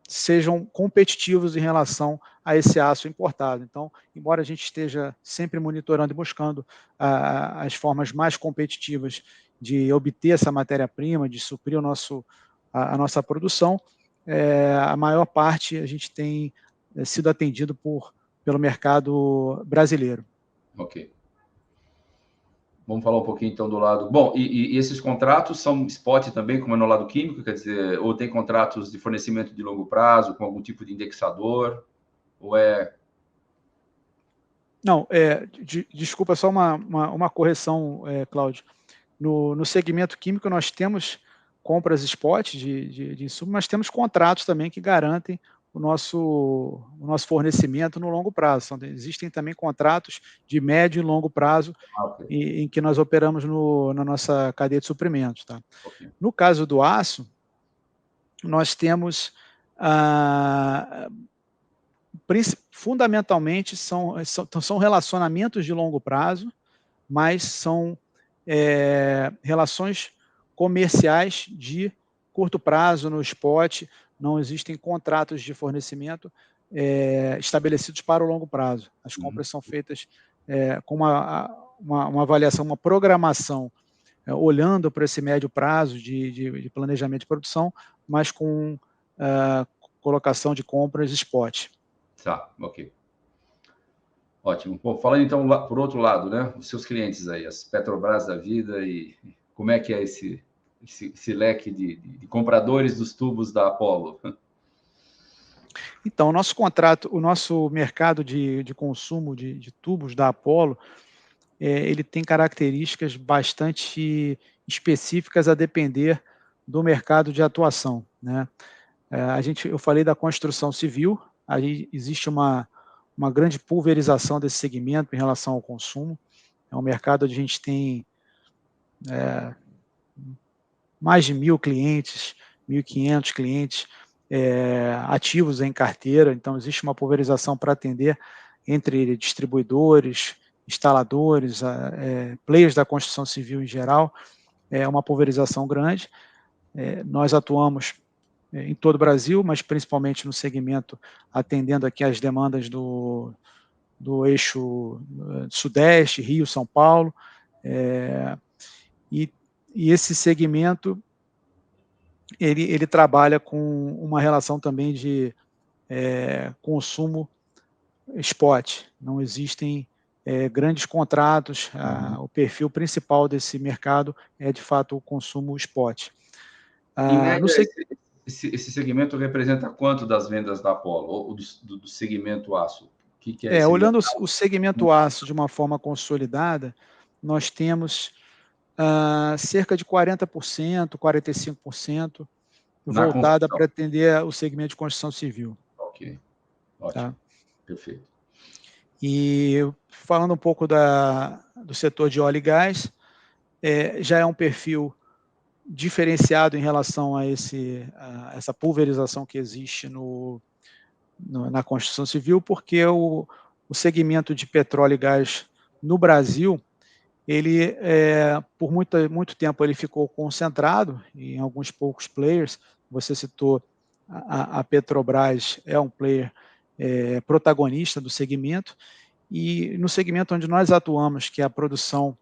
sejam competitivos em relação a esse aço importado. Então, embora a gente esteja sempre monitorando e buscando as formas mais competitivas de obter essa matéria-prima, de suprir a nossa produção, a maior parte a gente tem sido atendido pelo mercado brasileiro. Ok. Vamos falar um pouquinho, então, do lado... Bom, e esses contratos são spot também, como é no lado químico, quer dizer, ou tem contratos de fornecimento de longo prazo, com algum tipo de indexador, ou é... Não, desculpa, só uma correção, Cláudio. No segmento químico, nós temos compras spot de insumos, mas temos contratos também que garantem o nosso fornecimento no longo prazo. Então, existem também contratos de médio e longo prazo okay. em que nós operamos na nossa cadeia de suprimentos. Tá? Okay. No caso do aço, nós temos fundamentalmente são relacionamentos de longo prazo, mas são relações comerciais de curto prazo no spot, não existem contratos de fornecimento estabelecidos para o longo prazo. As compras são feitas com uma avaliação, uma programação, olhando para esse médio prazo de planejamento de produção, mas com colocação de compras spot. Tá, ok. Ótimo. Bom, falando então por outro lado, né, os seus clientes aí, as Petrobras da vida, e como é que é esse leque de compradores dos tubos da Apollo? Então, o nosso mercado de consumo de tubos da Apollo, ele tem características bastante específicas a depender do mercado de atuação, né? Eu falei da construção civil, aí existe uma grande pulverização desse segmento em relação ao consumo. É um mercado onde a gente tem mais de 1.000 clientes, 1.500 clientes ativos em carteira, então existe uma pulverização para atender entre distribuidores, instaladores, players da construção civil em geral, uma pulverização grande. Nós atuamos em todo o Brasil, mas principalmente no segmento atendendo aqui as demandas do eixo Sudeste, Rio, São Paulo, e esse segmento ele trabalha com uma relação também de consumo spot. Não existem grandes contratos, o perfil principal desse mercado é, de fato, o consumo spot. Em média, esse segmento representa quanto das vendas da Apollo, ou do segmento aço? O que é esse olhando o segmento aço de uma forma consolidada, nós temos cerca de 40%, 45% voltada para atender o segmento de construção civil. Ok, ótimo, tá? Perfeito. E falando um pouco do setor de óleo e gás, já é um perfil diferenciado em relação a essa pulverização que existe na construção civil, porque o segmento de petróleo e gás no Brasil, ele, por muito tempo, ele ficou concentrado em alguns poucos players. Você citou a Petrobras, é um player protagonista do segmento, e no segmento onde nós atuamos, que é a produção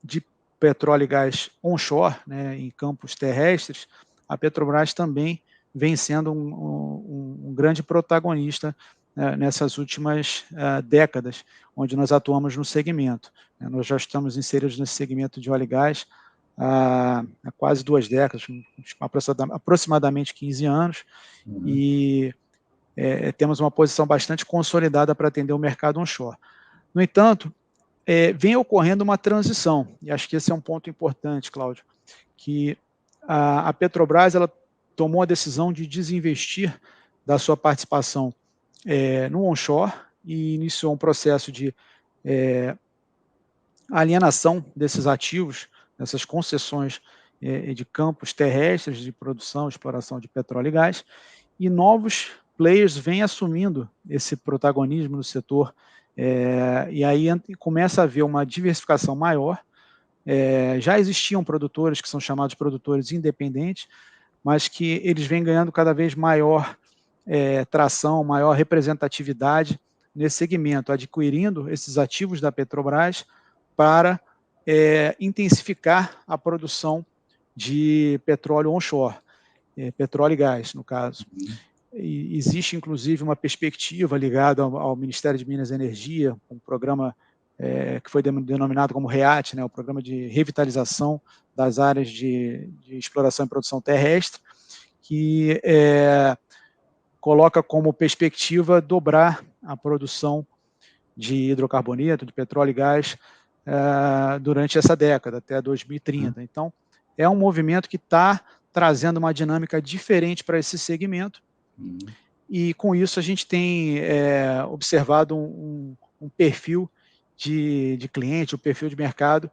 de petróleo e gás onshore, né, em campos terrestres, a Petrobras também vem sendo um grande protagonista nessas últimas décadas, onde nós atuamos no segmento. Nós já estamos inseridos nesse segmento de óleo e gás há quase 2 décadas, aproximadamente 15 anos, e temos uma posição bastante consolidada para atender o mercado onshore. No entanto, vem ocorrendo uma transição, e acho que esse é um ponto importante, Cláudio, que a Petrobras ela tomou a decisão de desinvestir da sua participação no onshore e iniciou um processo de alienação desses ativos, dessas concessões de campos terrestres de produção e exploração de petróleo e gás, e novos players vêm assumindo esse protagonismo no setor, e aí começa a haver uma diversificação maior. Já existiam produtores que são chamados produtores independentes, mas que eles vêm ganhando cada vez maior tração, maior representatividade nesse segmento, adquirindo esses ativos da Petrobras para intensificar a produção de petróleo onshore, petróleo e gás, no caso. E existe, inclusive, uma perspectiva ligada ao Ministério de Minas e Energia, um programa que foi denominado como REAT, né, o Programa de Revitalização das Áreas de Exploração e Produção Terrestre, que coloca como perspectiva dobrar a produção de hidrocarboneto, de petróleo e gás, durante essa década, até 2030. Então, é um movimento que está trazendo uma dinâmica diferente para esse segmento, e com isso a gente tem observado um perfil de cliente, um perfil de mercado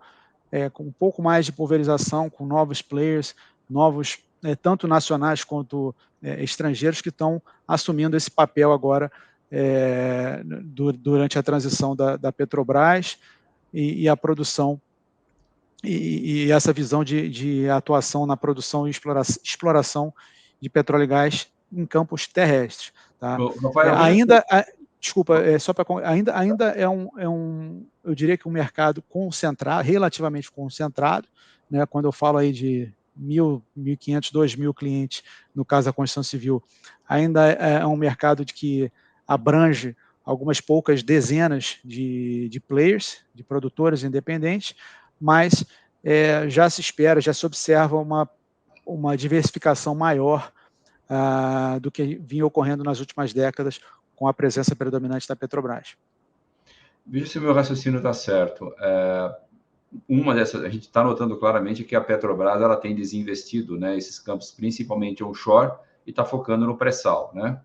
com um pouco mais de pulverização, com novos players, novos, tanto nacionais quanto estrangeiros, que estão assumindo esse papel agora durante a transição da Petrobras e a produção e essa visão de atuação na produção e exploração de petróleo e gás em campos terrestres. Tá? Rafael, Desculpa, ainda é eu diria que um mercado concentrado, relativamente concentrado, né? Quando eu falo aí de 1.000, 1.500, 2.000 clientes, no caso da construção civil, ainda é um mercado que abrange algumas poucas dezenas de players, de produtores independentes, mas já se espera, já se observa uma diversificação maior do que vinha ocorrendo nas últimas décadas com a presença predominante da Petrobras. Veja se o meu raciocínio está certo. Uma dessas, a gente está notando claramente que a Petrobras ela tem desinvestido, né, esses campos, principalmente onshore, e está focando no pré-sal, né?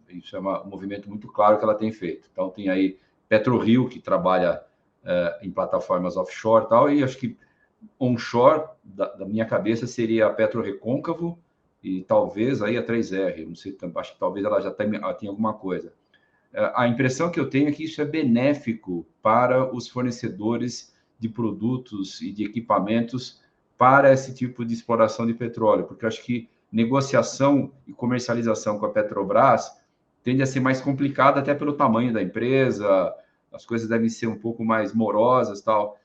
Isso é um movimento muito claro que ela tem feito. Então, tem aí PetroRio, que trabalha em plataformas offshore e tal, e acho que onshore, da minha cabeça, seria a PetroRecôncavo e talvez aí a 3R. Não sei, acho que talvez ela já tenha alguma coisa. A impressão que eu tenho é que isso é benéfico para os fornecedores de produtos e de equipamentos para esse tipo de exploração de petróleo, porque eu acho que negociação e comercialização com a Petrobras tende a ser mais complicada até pelo tamanho da empresa, as coisas devem ser um pouco mais morosas, tal.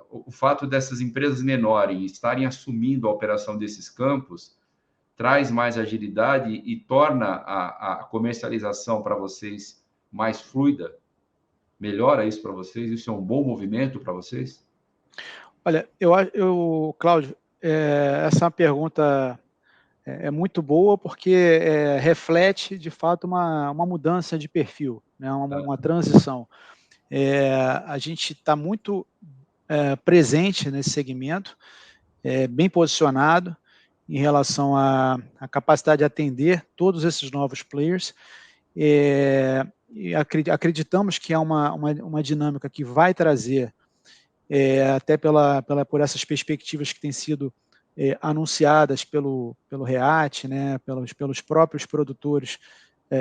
O fato dessas empresas menores estarem assumindo a operação desses campos traz mais agilidade e torna a comercialização para vocês mais fluida? Melhora isso para vocês? Isso é um bom movimento para vocês? Olha, Cláudio, essa é uma pergunta muito boa, porque reflete, de fato, uma mudança de perfil, né? uma transição. A gente está muito presente nesse segmento, bem posicionado em relação à capacidade de atender todos esses novos players, e acreditamos que é uma dinâmica que vai trazer, até por essas perspectivas que têm sido anunciadas pelo REAT, né, pelos próprios produtores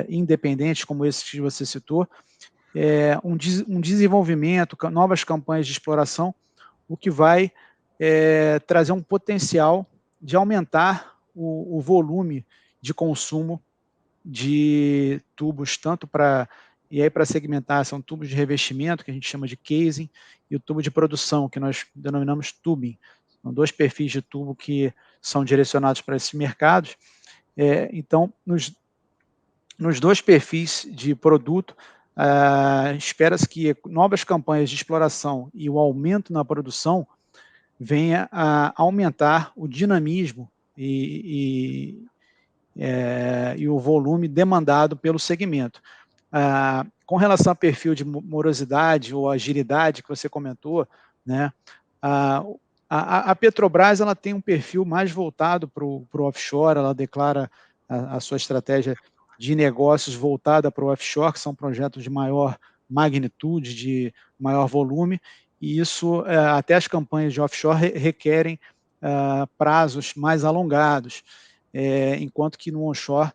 independentes, como esses que você citou, um desenvolvimento, novas campanhas de exploração, o que vai trazer um potencial de aumentar o volume de consumo de tubos, tanto para E aí, para segmentar, são tubos de revestimento, que a gente chama de casing, e o tubo de produção, que nós denominamos tubing. São 2 perfis de tubo que são direcionados para esses mercados. Então, nos 2 perfis de produto, espera-se que novas campanhas de exploração e o aumento na produção venha a aumentar o dinamismo e o volume demandado pelo segmento. Com relação ao perfil de morosidade ou agilidade que você comentou, né, a Petrobras ela tem um perfil mais voltado para o offshore, ela declara a sua estratégia de negócios voltada para o offshore, que são projetos de maior magnitude, de maior volume, e isso, até as campanhas de offshore requerem prazos mais alongados, enquanto que no onshore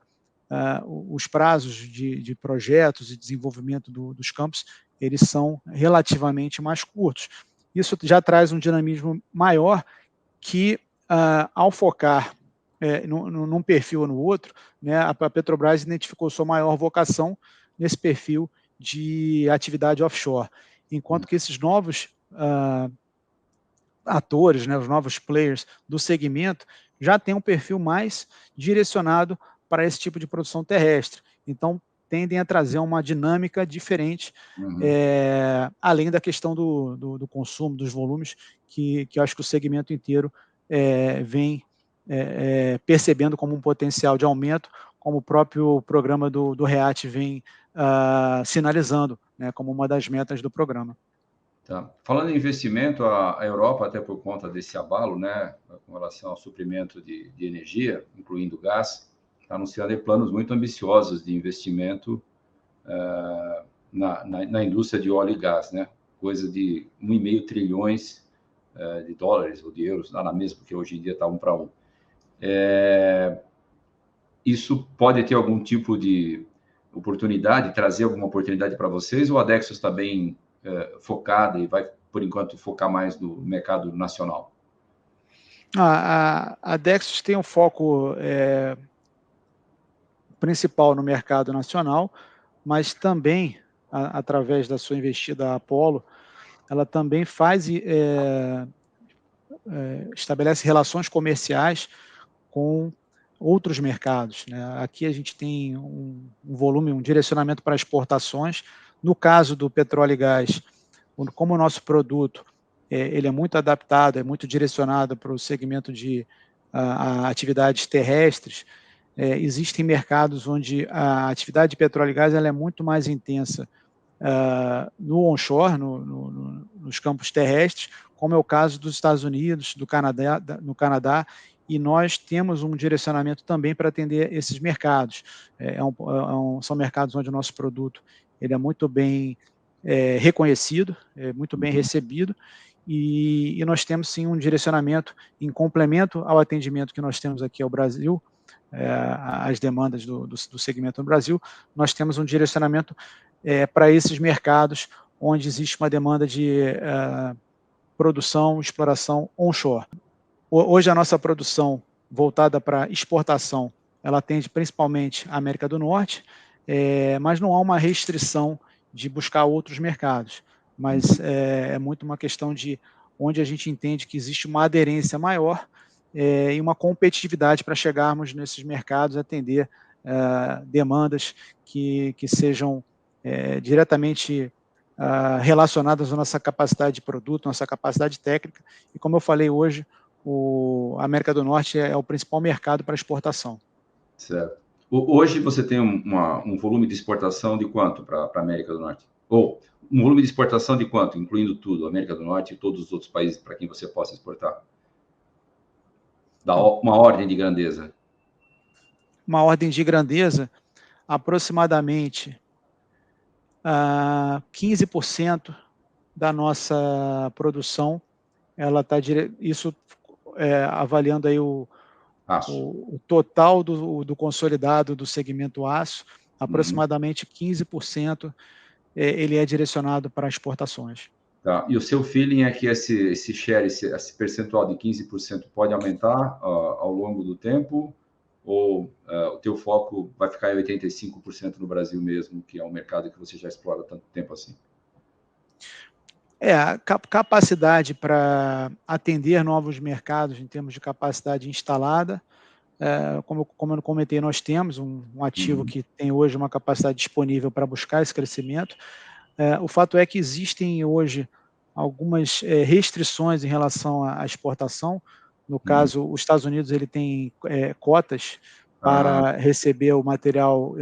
os prazos de projetos e desenvolvimento dos campos, eles são relativamente mais curtos. Isso já traz um dinamismo maior que, ao focar num perfil ou no outro, né, a Petrobras identificou sua maior vocação nesse perfil de atividade offshore, enquanto que esses novos atores, né, os novos players do segmento, já têm um perfil mais direcionado para esse tipo de produção terrestre. Então, tendem a trazer uma dinâmica diferente, além da questão do consumo, dos volumes, que eu acho que o segmento inteiro vem percebendo como um potencial de aumento, como o próprio programa do REAT vem sinalizando, né, como uma das metas do programa. Tá. Falando em investimento, a Europa, até por conta desse abalo, né, com relação ao suprimento de energia, incluindo gás, está anunciando planos muito ambiciosos de investimento na indústria de óleo e gás, né, coisa de 1,5 trilhões de dólares ou de euros, nada mesmo, porque hoje em dia está 1 para 1. Isso pode ter algum tipo de oportunidade, trazer alguma oportunidade para vocês, ou a Dexus está bem focada e vai, por enquanto, focar mais no mercado nacional? A Dexus tem um foco principal no mercado nacional, mas também, através da sua investida Apollo, ela também estabelece relações comerciais com outros mercados, né? Aqui a gente tem um volume, um direcionamento para exportações. No caso do petróleo e gás, como o nosso produto ele é muito adaptado, é muito direcionado para o segmento de atividades terrestres, existem mercados onde a atividade de petróleo e gás ela é muito mais intensa no onshore, nos campos terrestres, como é o caso dos Estados Unidos, no Canadá, e nós temos um direcionamento também para atender esses mercados. São mercados onde o nosso produto ele é muito bem reconhecido, muito bem recebido, e nós temos sim um direcionamento em complemento ao atendimento que nós temos aqui ao Brasil, as demandas do segmento no Brasil, nós temos um direcionamento para esses mercados onde existe uma demanda de produção, exploração onshore. Hoje a nossa produção voltada para exportação, ela atende principalmente a América do Norte, mas não há uma restrição de buscar outros mercados, mas é muito uma questão de onde a gente entende que existe uma aderência maior e uma competitividade para chegarmos nesses mercados, atender demandas que sejam diretamente relacionadas à nossa capacidade de produto, nossa capacidade técnica, e como eu falei hoje, a América do Norte é o principal mercado para exportação. Certo. Hoje você tem um volume de exportação de quanto para a América do Norte? Ou um volume de exportação de quanto, incluindo tudo, América do Norte e todos os outros países para quem você possa exportar? Dá uma ordem de grandeza. Uma ordem de grandeza, aproximadamente 15% da nossa produção, ela está isso avaliando aí o total do consolidado do segmento aço, aproximadamente 15% ele é direcionado para exportações. Tá. E o seu feeling é que esse share, esse percentual de 15% pode aumentar ao longo do tempo? ou o teu foco vai ficar em 85% no Brasil mesmo, que é um mercado que você já explora há tanto tempo assim? A capacidade para atender novos mercados em termos de capacidade instalada, como eu comentei, nós temos um ativo Uhum. que tem hoje uma capacidade disponível para buscar esse crescimento. O fato é que existem hoje algumas restrições em relação à exportação. No Uhum. caso, os Estados Unidos ele tem cotas Ah, para receber o material,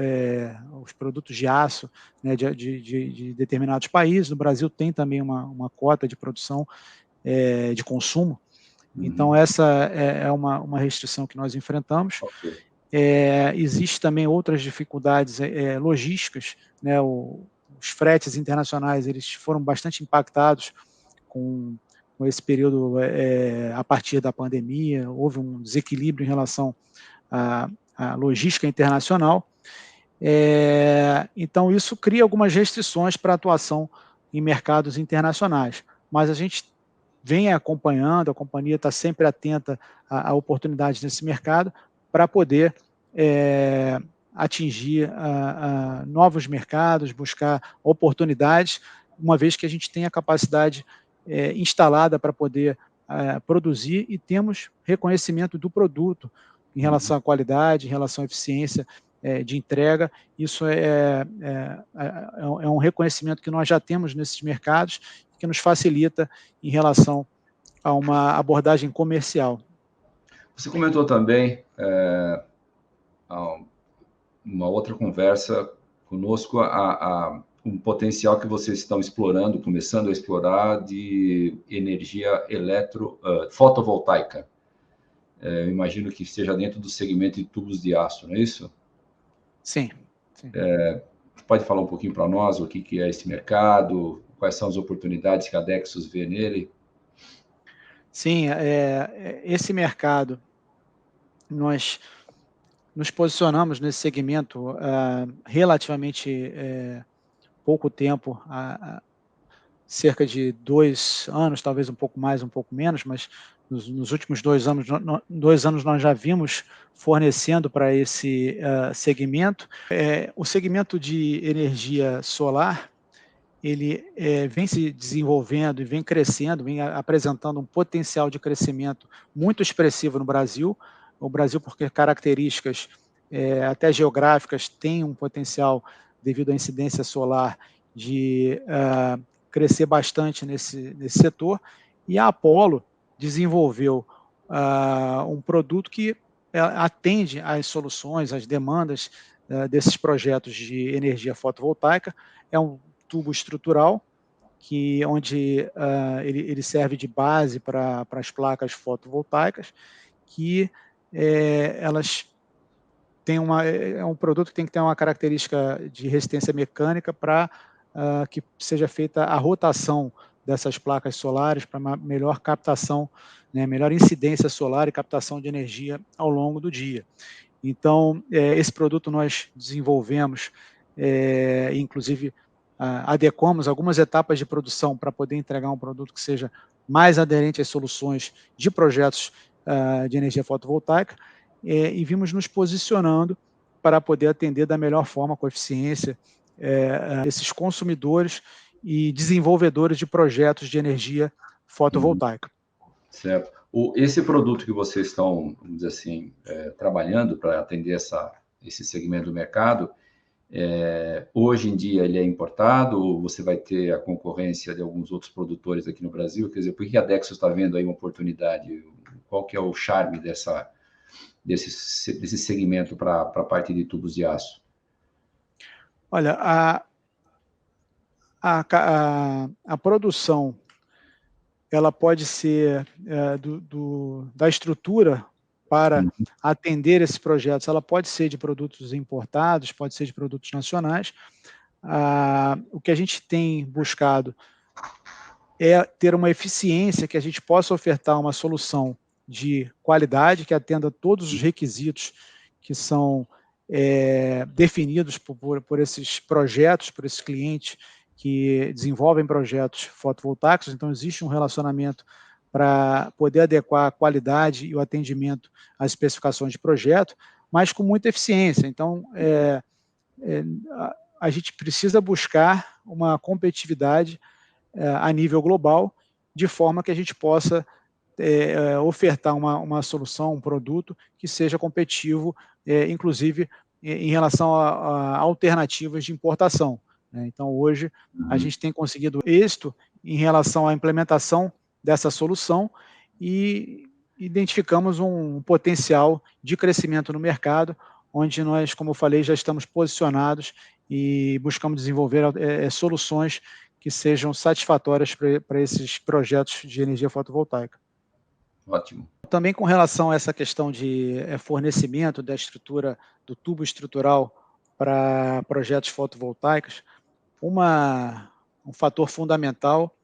os produtos de aço, né, de determinados países. No Brasil tem também uma cota de produção, de consumo. Então uhum. essa é uma restrição que nós enfrentamos. Ok. Existe também outras dificuldades, logísticas, né, os fretes internacionais, eles foram bastante impactados com esse período, a partir da pandemia, houve um desequilíbrio em relação à logística internacional. Então isso cria algumas restrições para a atuação em mercados internacionais, mas a gente vem acompanhando, a companhia está sempre atenta a oportunidades nesse mercado para poder atingir novos mercados, buscar oportunidades, uma vez que a gente tem a capacidade instalada para poder produzir e temos reconhecimento do produto em Uhum. relação à qualidade, em relação à eficiência de entrega. Isso é um reconhecimento que nós já temos nesses mercados, que nos facilita em relação a uma abordagem comercial. Você comentou também, uma outra conversa conosco, um potencial que vocês estão explorando, começando a explorar, de energia fotovoltaica. Eu imagino que esteja dentro do segmento de tubos de aço, não é isso? Sim, sim. Você pode falar um pouquinho para nós o que é esse mercado, quais são as oportunidades que a Dexus vê nele? Sim, esse mercado, nós nos posicionamos nesse segmento há relativamente pouco tempo, há cerca de 2 anos, talvez um pouco mais, um pouco menos, mas nos últimos 2 anos, 2 anos nós já vimos fornecendo para esse segmento. O segmento de energia solar, ele vem se desenvolvendo e vem crescendo, vem apresentando um potencial de crescimento muito expressivo no Brasil. O Brasil, por características até geográficas, tem um potencial, devido à incidência solar, de crescer bastante nesse setor. E a Apollo desenvolveu um produto que atende às soluções, às demandas desses projetos de energia fotovoltaica. É um tubo estrutural, onde ele serve de base para as placas fotovoltaicas, que elas têm é um produto que tem que ter uma característica de resistência mecânica para que seja feita a rotação dessas placas solares para uma melhor captação, né, melhor incidência solar e captação de energia ao longo do dia. Então, esse produto nós desenvolvemos, inclusive adequamos algumas etapas de produção para poder entregar um produto que seja mais aderente às soluções de projetos de energia fotovoltaica, e vimos nos posicionando para poder atender da melhor forma, com eficiência, esses consumidores e desenvolvedores de projetos de energia Uhum. fotovoltaica. Certo. Esse produto que vocês estão, vamos dizer assim, trabalhando para atender esse segmento do mercado, hoje em dia ele é importado ou você vai ter a concorrência de alguns outros produtores aqui no Brasil? Quer dizer, por que a Dexus está vendo aí uma oportunidade? Qual que é o charme desse segmento para a parte de tubos de aço? Olha, a produção, ela pode ser da estrutura para Uhum. atender esses projetos, ela pode ser de produtos importados, pode ser de produtos nacionais. O que a gente tem buscado é ter uma eficiência que a gente possa ofertar uma solução de qualidade, que atenda todos os requisitos que são definidos por esses projetos, por esses clientes que desenvolvem projetos fotovoltaicos. Então, existe um relacionamento para poder adequar a qualidade e o atendimento às especificações de projeto, mas com muita eficiência. Então, a gente precisa buscar uma competitividade a nível global, de forma que a gente possa ofertar uma solução, um produto que seja competitivo, inclusive em relação a alternativas de importação, né? Então, hoje, a gente tem conseguido êxito em relação à implementação dessa solução e identificamos um potencial de crescimento no mercado, onde nós, como eu falei, já estamos posicionados e buscamos desenvolver soluções que sejam satisfatórias para esses projetos de energia fotovoltaica. Ótimo. Também com relação a essa questão de fornecimento da estrutura, do tubo estrutural para projetos fotovoltaicos, um fator fundamental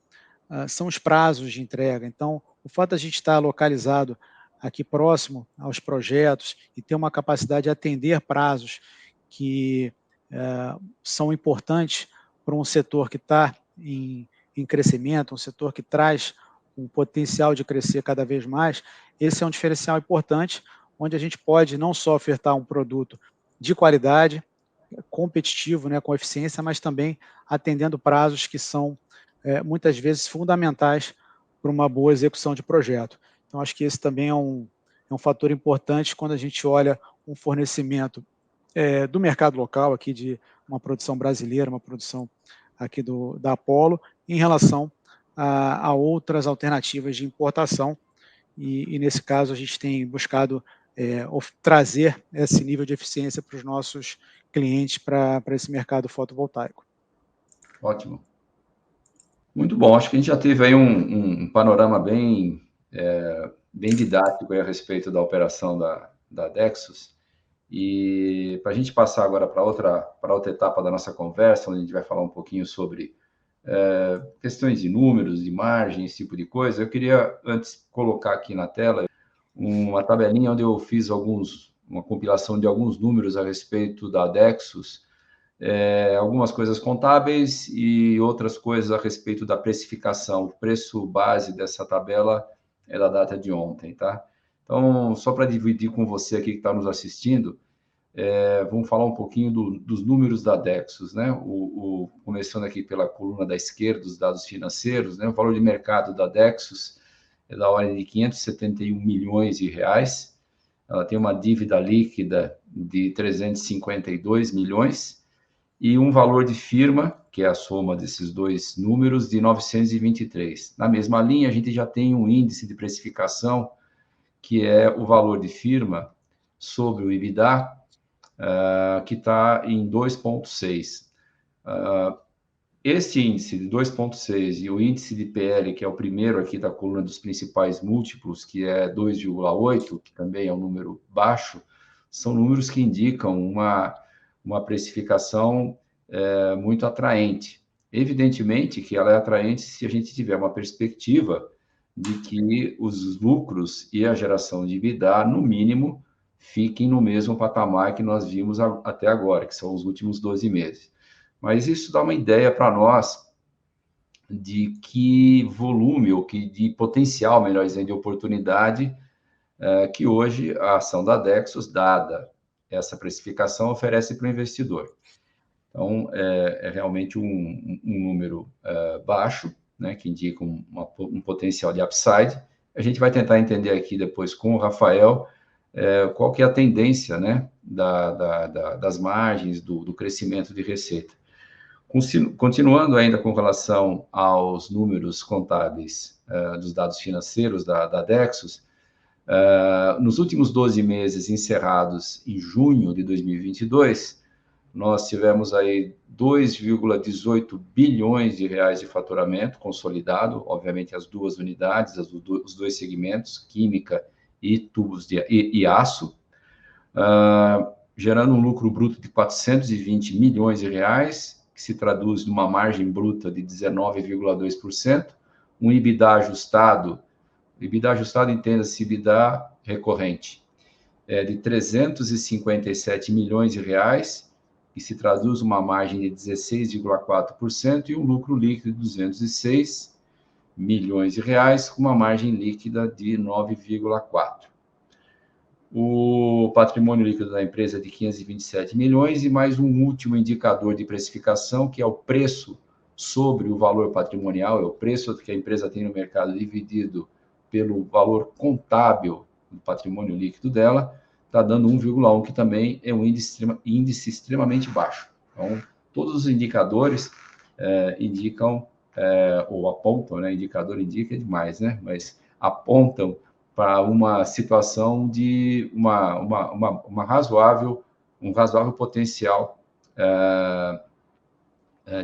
são os prazos de entrega. Então, o fato de a gente estar localizado aqui próximo aos projetos e ter uma capacidade de atender prazos que são importantes para um setor que está em crescimento, um setor que traz um potencial de crescer cada vez mais, esse é um diferencial importante, onde a gente pode não só ofertar um produto de qualidade, competitivo, né, com eficiência, mas também atendendo prazos que são muitas vezes fundamentais para uma boa execução de projeto. Então, acho que esse também é um fator importante quando a gente olha um fornecimento do mercado local, aqui de uma produção brasileira, uma produção aqui da Apollo, em relação a outras alternativas de importação, e nesse caso a gente tem buscado trazer esse nível de eficiência para os nossos clientes para esse mercado fotovoltaico. Ótimo. Muito bom, acho que a gente já teve aí um panorama bem didático aí a respeito da operação da Dexus. E para a gente passar agora para outra etapa da nossa conversa, onde a gente vai falar um pouquinho sobre questões de números, de margem, esse tipo de coisa, eu queria antes colocar aqui na tela uma tabelinha onde eu fiz uma compilação de alguns números a respeito da Dexus, algumas coisas contábeis e outras coisas a respeito da precificação. O preço base dessa tabela é da data de ontem, tá? Então, só para dividir com você aqui que está nos assistindo, vamos falar um pouquinho dos números da Dexus, né? Começando aqui pela coluna da esquerda, os dados financeiros, né? O valor de mercado da Dexus é da ordem de 571 milhões de reais. Ela tem uma dívida líquida de 352 milhões e um valor de firma, que é a soma desses dois números, de 923. Na mesma linha, a gente já tem um índice de precificação, que é o valor de firma sobre o EBITDA, que está em 2,6. Esse índice de 2,6 e o índice de PL, que é o primeiro aqui da coluna dos principais múltiplos, que é 2,8, que também é um número baixo, são números que indicam uma precificação muito atraente. Evidentemente que ela é atraente se a gente tiver uma perspectiva de que os lucros e a geração de EBITDA, no mínimo, fiquem no mesmo patamar que nós vimos até agora, que são os últimos 12 meses. Mas isso dá uma ideia para nós de que volume, ou de potencial, melhor dizendo, de oportunidade que hoje a ação da Dexus, dada essa precificação, oferece para o investidor. Então, é realmente um número baixo, né, que indica um potencial de upside. A gente vai tentar entender aqui depois com o Rafael qual que é a tendência, né, das margens, do crescimento de receita. Continuando ainda com relação aos números contábeis dos dados financeiros da Dexus, nos últimos 12 meses encerrados em junho de 2022, nós tivemos aí 2,18 bilhões de reais de faturamento consolidado, obviamente as duas unidades, os dois segmentos, química e tubos e aço, gerando um lucro bruto de 420 milhões de reais, que se traduz numa margem bruta de 19,2%, um EBITDA ajustado entenda-se EBITDA recorrente, de 357 milhões de reais, que se traduz uma margem de 16,4% e um lucro líquido de 206 milhões de reais, com uma margem líquida de 9,4%. o patrimônio líquido da empresa é de 527 milhões e mais um último indicador de precificação, que é o preço sobre o valor patrimonial, é o preço que a empresa tem no mercado dividido pelo valor contábil do patrimônio líquido dela, está dando 1,1, que também é um índice extremamente baixo. Então, todos os indicadores indicam, ou apontam, né? Indicador indica demais, né? Mas apontam para uma situação de um razoável potencial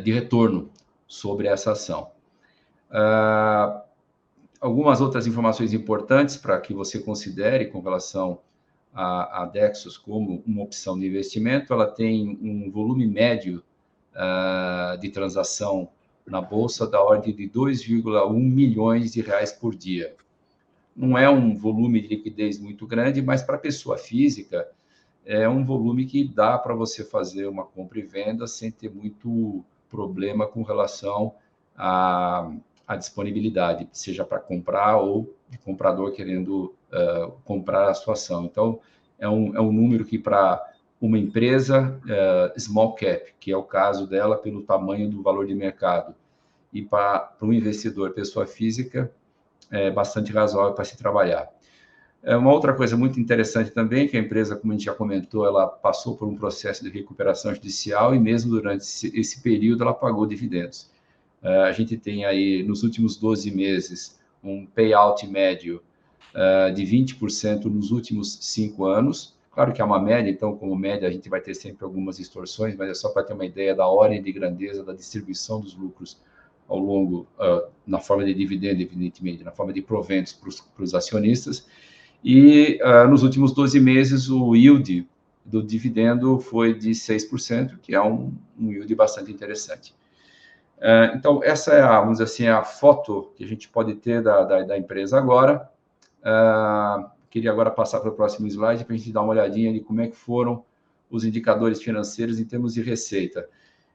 de retorno sobre essa ação. Algumas outras informações importantes para que você considere com relação a Dexus como uma opção de investimento. Ela tem um volume médio de transação na Bolsa da ordem de 2,1 milhões de reais por dia. Não é um volume de liquidez muito grande, mas para a pessoa física é um volume que dá para você fazer uma compra e venda sem ter muito problema com relação à disponibilidade, seja para comprar ou de comprador querendo comprar a sua ação. Então, é um número que para uma empresa small cap, que é o caso dela pelo tamanho do valor de mercado, e para um investidor, pessoa física, é bastante razoável para se trabalhar. Uma outra coisa muito interessante também, que a empresa, como a gente já comentou, ela passou por um processo de recuperação judicial e mesmo durante esse período ela pagou dividendos. A gente tem aí, nos últimos 12 meses, um payout médio de 20% nos últimos 5 anos. Claro que é uma média, então, como média, a gente vai ter sempre algumas distorções, mas é só para ter uma ideia da ordem de grandeza da distribuição dos lucros ao longo, na forma de dividendo, evidentemente, na forma de proventos para os acionistas. E nos últimos 12 meses, o yield do dividendo foi de 6%, que é um yield bastante interessante. Então, essa é, vamos dizer assim, a foto que a gente pode ter da empresa agora. Queria agora passar para o próximo slide para a gente dar uma olhadinha de como é que foram os indicadores financeiros em termos de receita.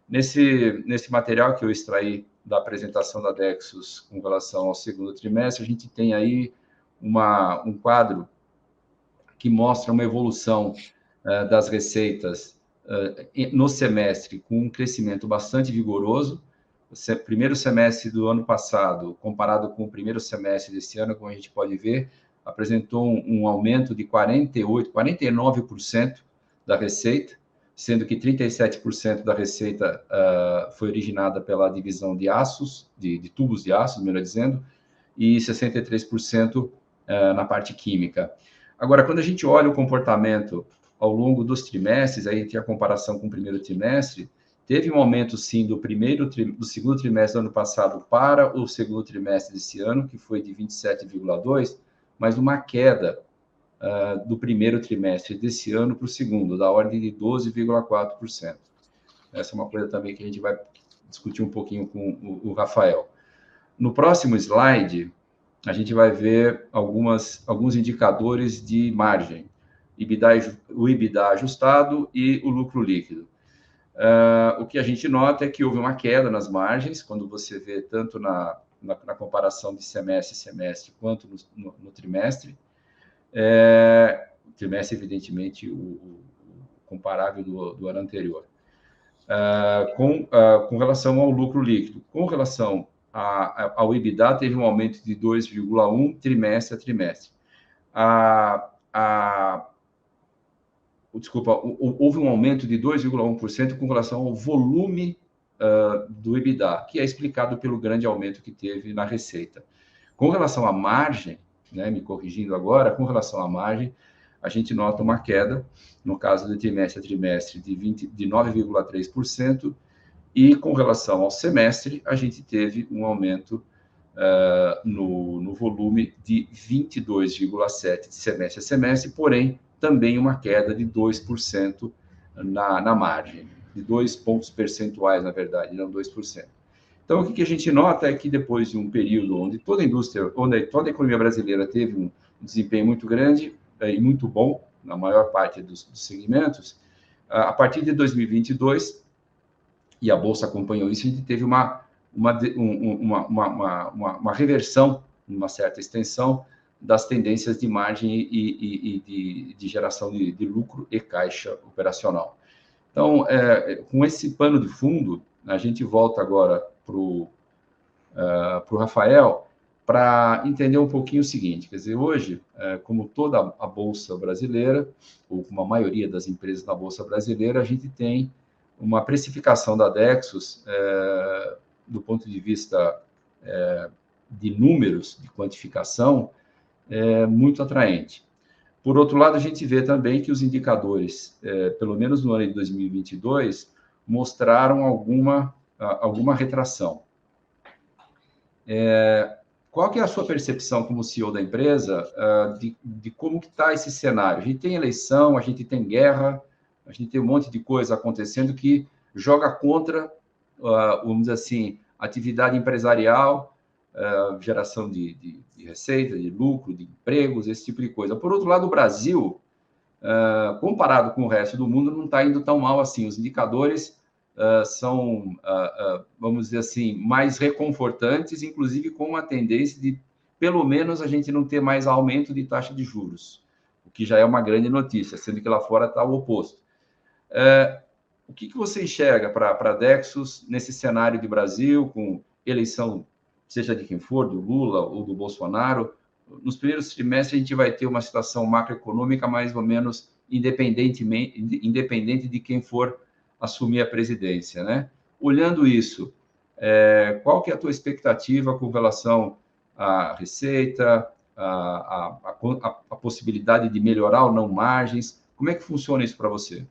Nesse material que eu extraí da apresentação da Dexus com relação ao segundo trimestre, a gente tem aí um quadro que mostra uma evolução das receitas no semestre com um crescimento bastante vigoroso. O primeiro semestre do ano passado, comparado com o primeiro semestre desse ano, como a gente pode ver, apresentou um aumento de 49% da receita, sendo que 37% da receita foi originada pela divisão de aços, de tubos de aço, melhor dizendo, e 63% na parte química. Agora, quando a gente olha o comportamento ao longo dos trimestres, aí tem a comparação com o primeiro trimestre, teve um aumento, sim, do segundo trimestre do ano passado para o segundo trimestre desse ano, que foi de 27,2%, mas uma queda do primeiro trimestre desse ano para o segundo, da ordem de 12,4%. Essa é uma coisa também que a gente vai discutir um pouquinho com o Rafael. No próximo slide, a gente vai ver alguns indicadores de margem, o EBITDA ajustado e o lucro líquido. O que a gente nota é que houve uma queda nas margens, quando você vê tanto na comparação de semestre a semestre, quanto no trimestre. O trimestre, evidentemente, o comparável do ano anterior. Com relação ao lucro líquido, com relação ao EBITDA, teve um aumento de 2,1 trimestre a trimestre. Houve um aumento de 2,1% com relação ao volume do EBITDA, que é explicado pelo grande aumento que teve na receita. Com relação à margem, né, me corrigindo agora, com relação à margem, a gente nota uma queda, no caso do trimestre a trimestre, de 9,3%, e com relação ao semestre, a gente teve um aumento no volume de 22,7% de semestre a semestre, porém, também uma queda de 2% na margem, de 2 pontos percentuais, na verdade, não 2%. Então, o que a gente nota é que depois de um período onde toda a indústria, onde toda a economia brasileira teve um desempenho muito grande e muito bom, na maior parte dos segmentos, a partir de 2022, e a Bolsa acompanhou isso, a gente teve uma reversão, uma certa extensão das tendências de margem e de geração de lucro e caixa operacional. Então, com esse pano de fundo, a gente volta agora para o Rafael, para entender um pouquinho o seguinte, quer dizer, hoje, como toda a Bolsa brasileira, ou como a maioria das empresas da Bolsa brasileira, a gente tem uma precificação da Dexus, do ponto de vista de números, de quantificação, muito atraente. Por outro lado, a gente vê também que os indicadores, pelo menos no ano de 2022, mostraram alguma retração. Qual que é a sua percepção como CEO da empresa de como que está esse cenário? A gente tem eleição, a gente tem guerra, a gente tem um monte de coisa acontecendo que joga contra, vamos dizer assim, atividade empresarial, geração de receita, de lucro, de empregos, esse tipo de coisa. Por outro lado, o Brasil, comparado com o resto do mundo, não está indo tão mal assim. Os indicadores são, vamos dizer assim, mais reconfortantes, inclusive com uma tendência de, pelo menos, a gente não ter mais aumento de taxa de juros, o que já é uma grande notícia, sendo que lá fora está o oposto. O que você enxerga para a Dexus nesse cenário de Brasil, com eleição, seja de quem for, do Lula ou do Bolsonaro? Nos primeiros trimestres, a gente vai ter uma situação macroeconômica mais ou menos independente de quem for assumir a presidência, né? Olhando isso, qual que é a tua expectativa com relação à receita, à possibilidade de melhorar ou não margens? Como é que funciona isso para você?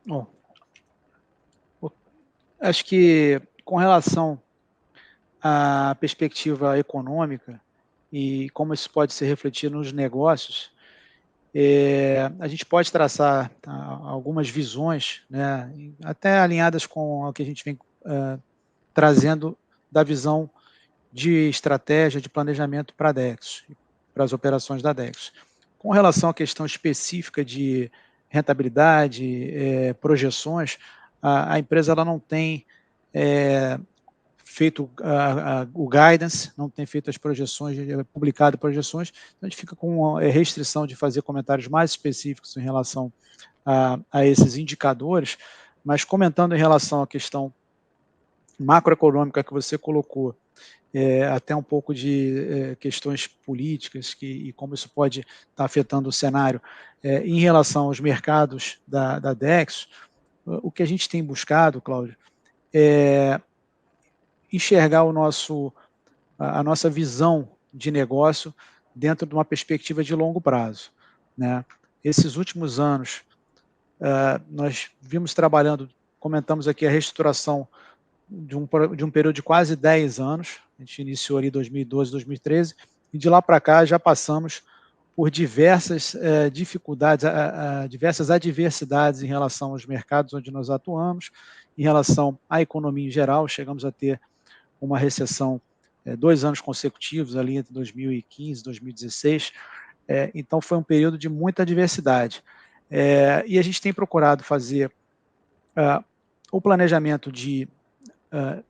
Bom, acho que com relação à perspectiva econômica e como isso pode se refletir nos negócios, a gente pode traçar algumas visões, né, até alinhadas com o que a gente vem trazendo da visão de estratégia, de planejamento para a Dexus, para as operações da Dexus. Com relação à questão específica de rentabilidade, projeções, a empresa ela não tem feito o guidance, não tem feito as projeções, publicado projeções, então a gente fica com restrição de fazer comentários mais específicos em relação a esses indicadores, mas comentando em relação à questão macroeconômica que você colocou, até um pouco de questões políticas e como isso pode estar afetando o cenário em relação aos mercados da Dexus, o que a gente tem buscado, Cláudio, é enxergar a nossa visão de negócio dentro de uma perspectiva de longo prazo, né? Esses últimos anos, nós vimos trabalhando, comentamos aqui a reestruturação de um período de quase 10 anos, a gente iniciou ali em 2012, 2013, e de lá para cá já passamos por diversas dificuldades, diversas adversidades em relação aos mercados onde nós atuamos, em relação à economia em geral. Chegamos a ter uma recessão 2 anos consecutivos, ali entre 2015 e 2016, então foi um período de muita adversidade. E a gente tem procurado fazer o planejamento de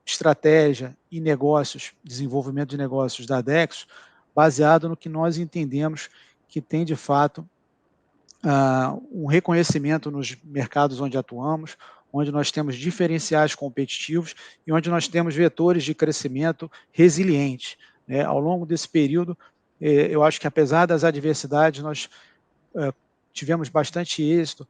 estratégia e negócios, desenvolvimento de negócios da Dexus, baseado no que nós entendemos que tem, de fato, um reconhecimento nos mercados onde atuamos, onde nós temos diferenciais competitivos e onde nós temos vetores de crescimento resilientes, né? Ao longo desse período, eu acho que, apesar das adversidades, nós tivemos bastante êxito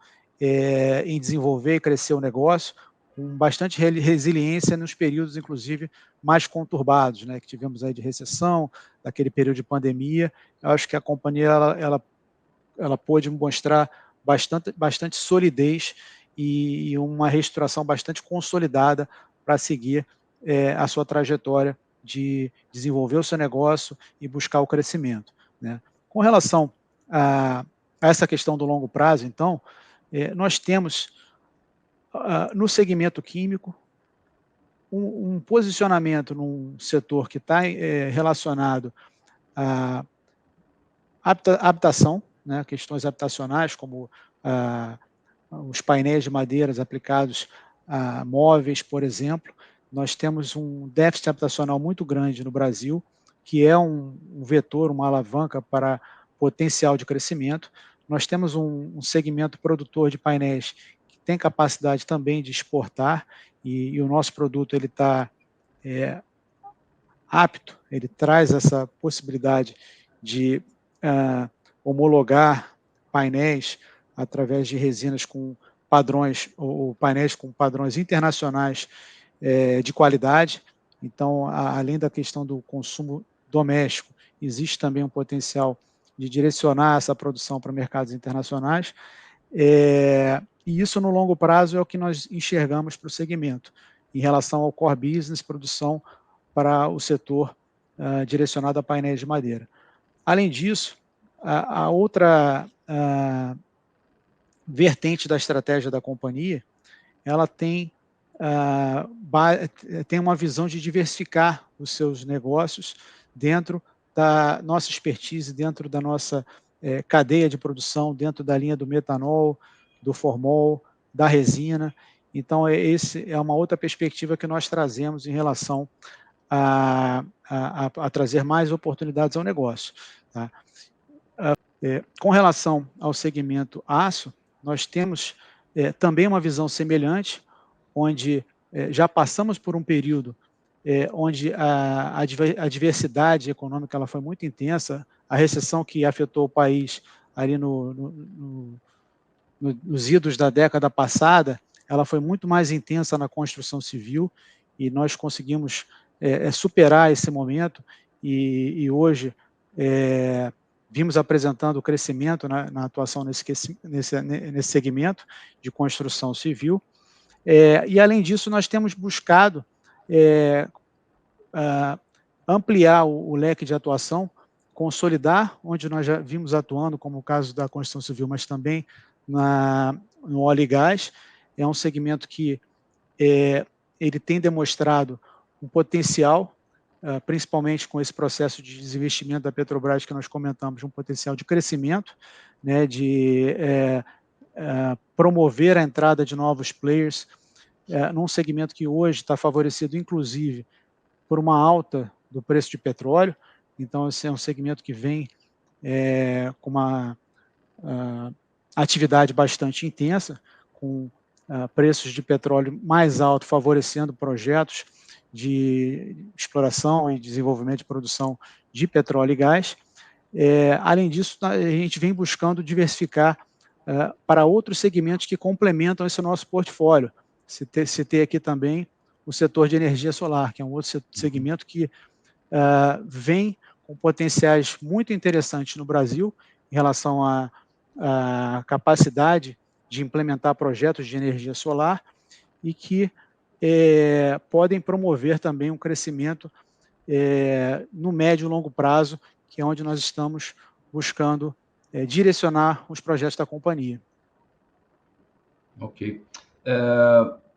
em desenvolver e crescer o negócio, com bastante resiliência nos períodos, inclusive, mais conturbados, né, que tivemos aí de recessão, daquele período de pandemia. Eu acho que a companhia ela pôde mostrar bastante solidez e uma reestruturação bastante consolidada para seguir a sua trajetória de desenvolver o seu negócio e buscar o crescimento, né? Com relação a essa questão do longo prazo, então, nós temos no segmento químico um posicionamento num setor que está relacionado à habitação, né, questões habitacionais, como os painéis de madeiras aplicados a móveis, por exemplo. Nós temos um déficit habitacional muito grande no Brasil, que é um vetor, uma alavanca para potencial de crescimento. Nós temos um segmento produtor de painéis que tem capacidade também de exportar, e o nosso produto ele está apto, ele traz essa possibilidade de homologar painéis através de resinas com padrões, ou painéis com padrões internacionais de qualidade. Então, além da questão do consumo doméstico, existe também um potencial de direcionar essa produção para mercados internacionais, e isso no longo prazo é o que nós enxergamos para o segmento, em relação ao core business, produção para o setor direcionado a painéis de madeira. Além disso, a outra vertente da estratégia da companhia, ela tem uma visão de diversificar os seus negócios dentro da nossa expertise, dentro da nossa cadeia de produção, dentro da linha do metanol, do formol, da resina. Então, esse é uma outra perspectiva que nós trazemos em relação a trazer mais oportunidades ao negócio. Tá? Com relação ao segmento aço, nós temos também uma visão semelhante, onde já passamos por um período onde a diversidade econômica ela foi muito intensa, a recessão que afetou o país ali nos idos da década passada, ela foi muito mais intensa na construção civil, e nós conseguimos superar esse momento, e hoje vimos apresentando crescimento na atuação nesse segmento de construção civil. E, além disso, nós temos buscado ampliar o leque de atuação, consolidar onde nós já vimos atuando, como o caso da construção civil, mas também no óleo e gás. É um segmento que ele tem demonstrado um potencial, principalmente com esse processo de desinvestimento da Petrobras que nós comentamos, um potencial de crescimento, né, de promover a entrada de novos players num segmento que hoje está favorecido, inclusive, por uma alta do preço de petróleo. Então, esse é um segmento que vem com uma atividade bastante intensa, com preços de petróleo mais altos, favorecendo projetos de exploração e desenvolvimento de produção de petróleo e gás. Além disso, a gente vem buscando diversificar para outros segmentos que complementam esse nosso portfólio. Citei aqui também o setor de energia solar, que é um outro segmento que vem com potenciais muito interessantes no Brasil, em relação à capacidade de implementar projetos de energia solar, e que podem promover também um crescimento no médio e longo prazo, que é onde nós estamos buscando direcionar os projetos da companhia. Ok.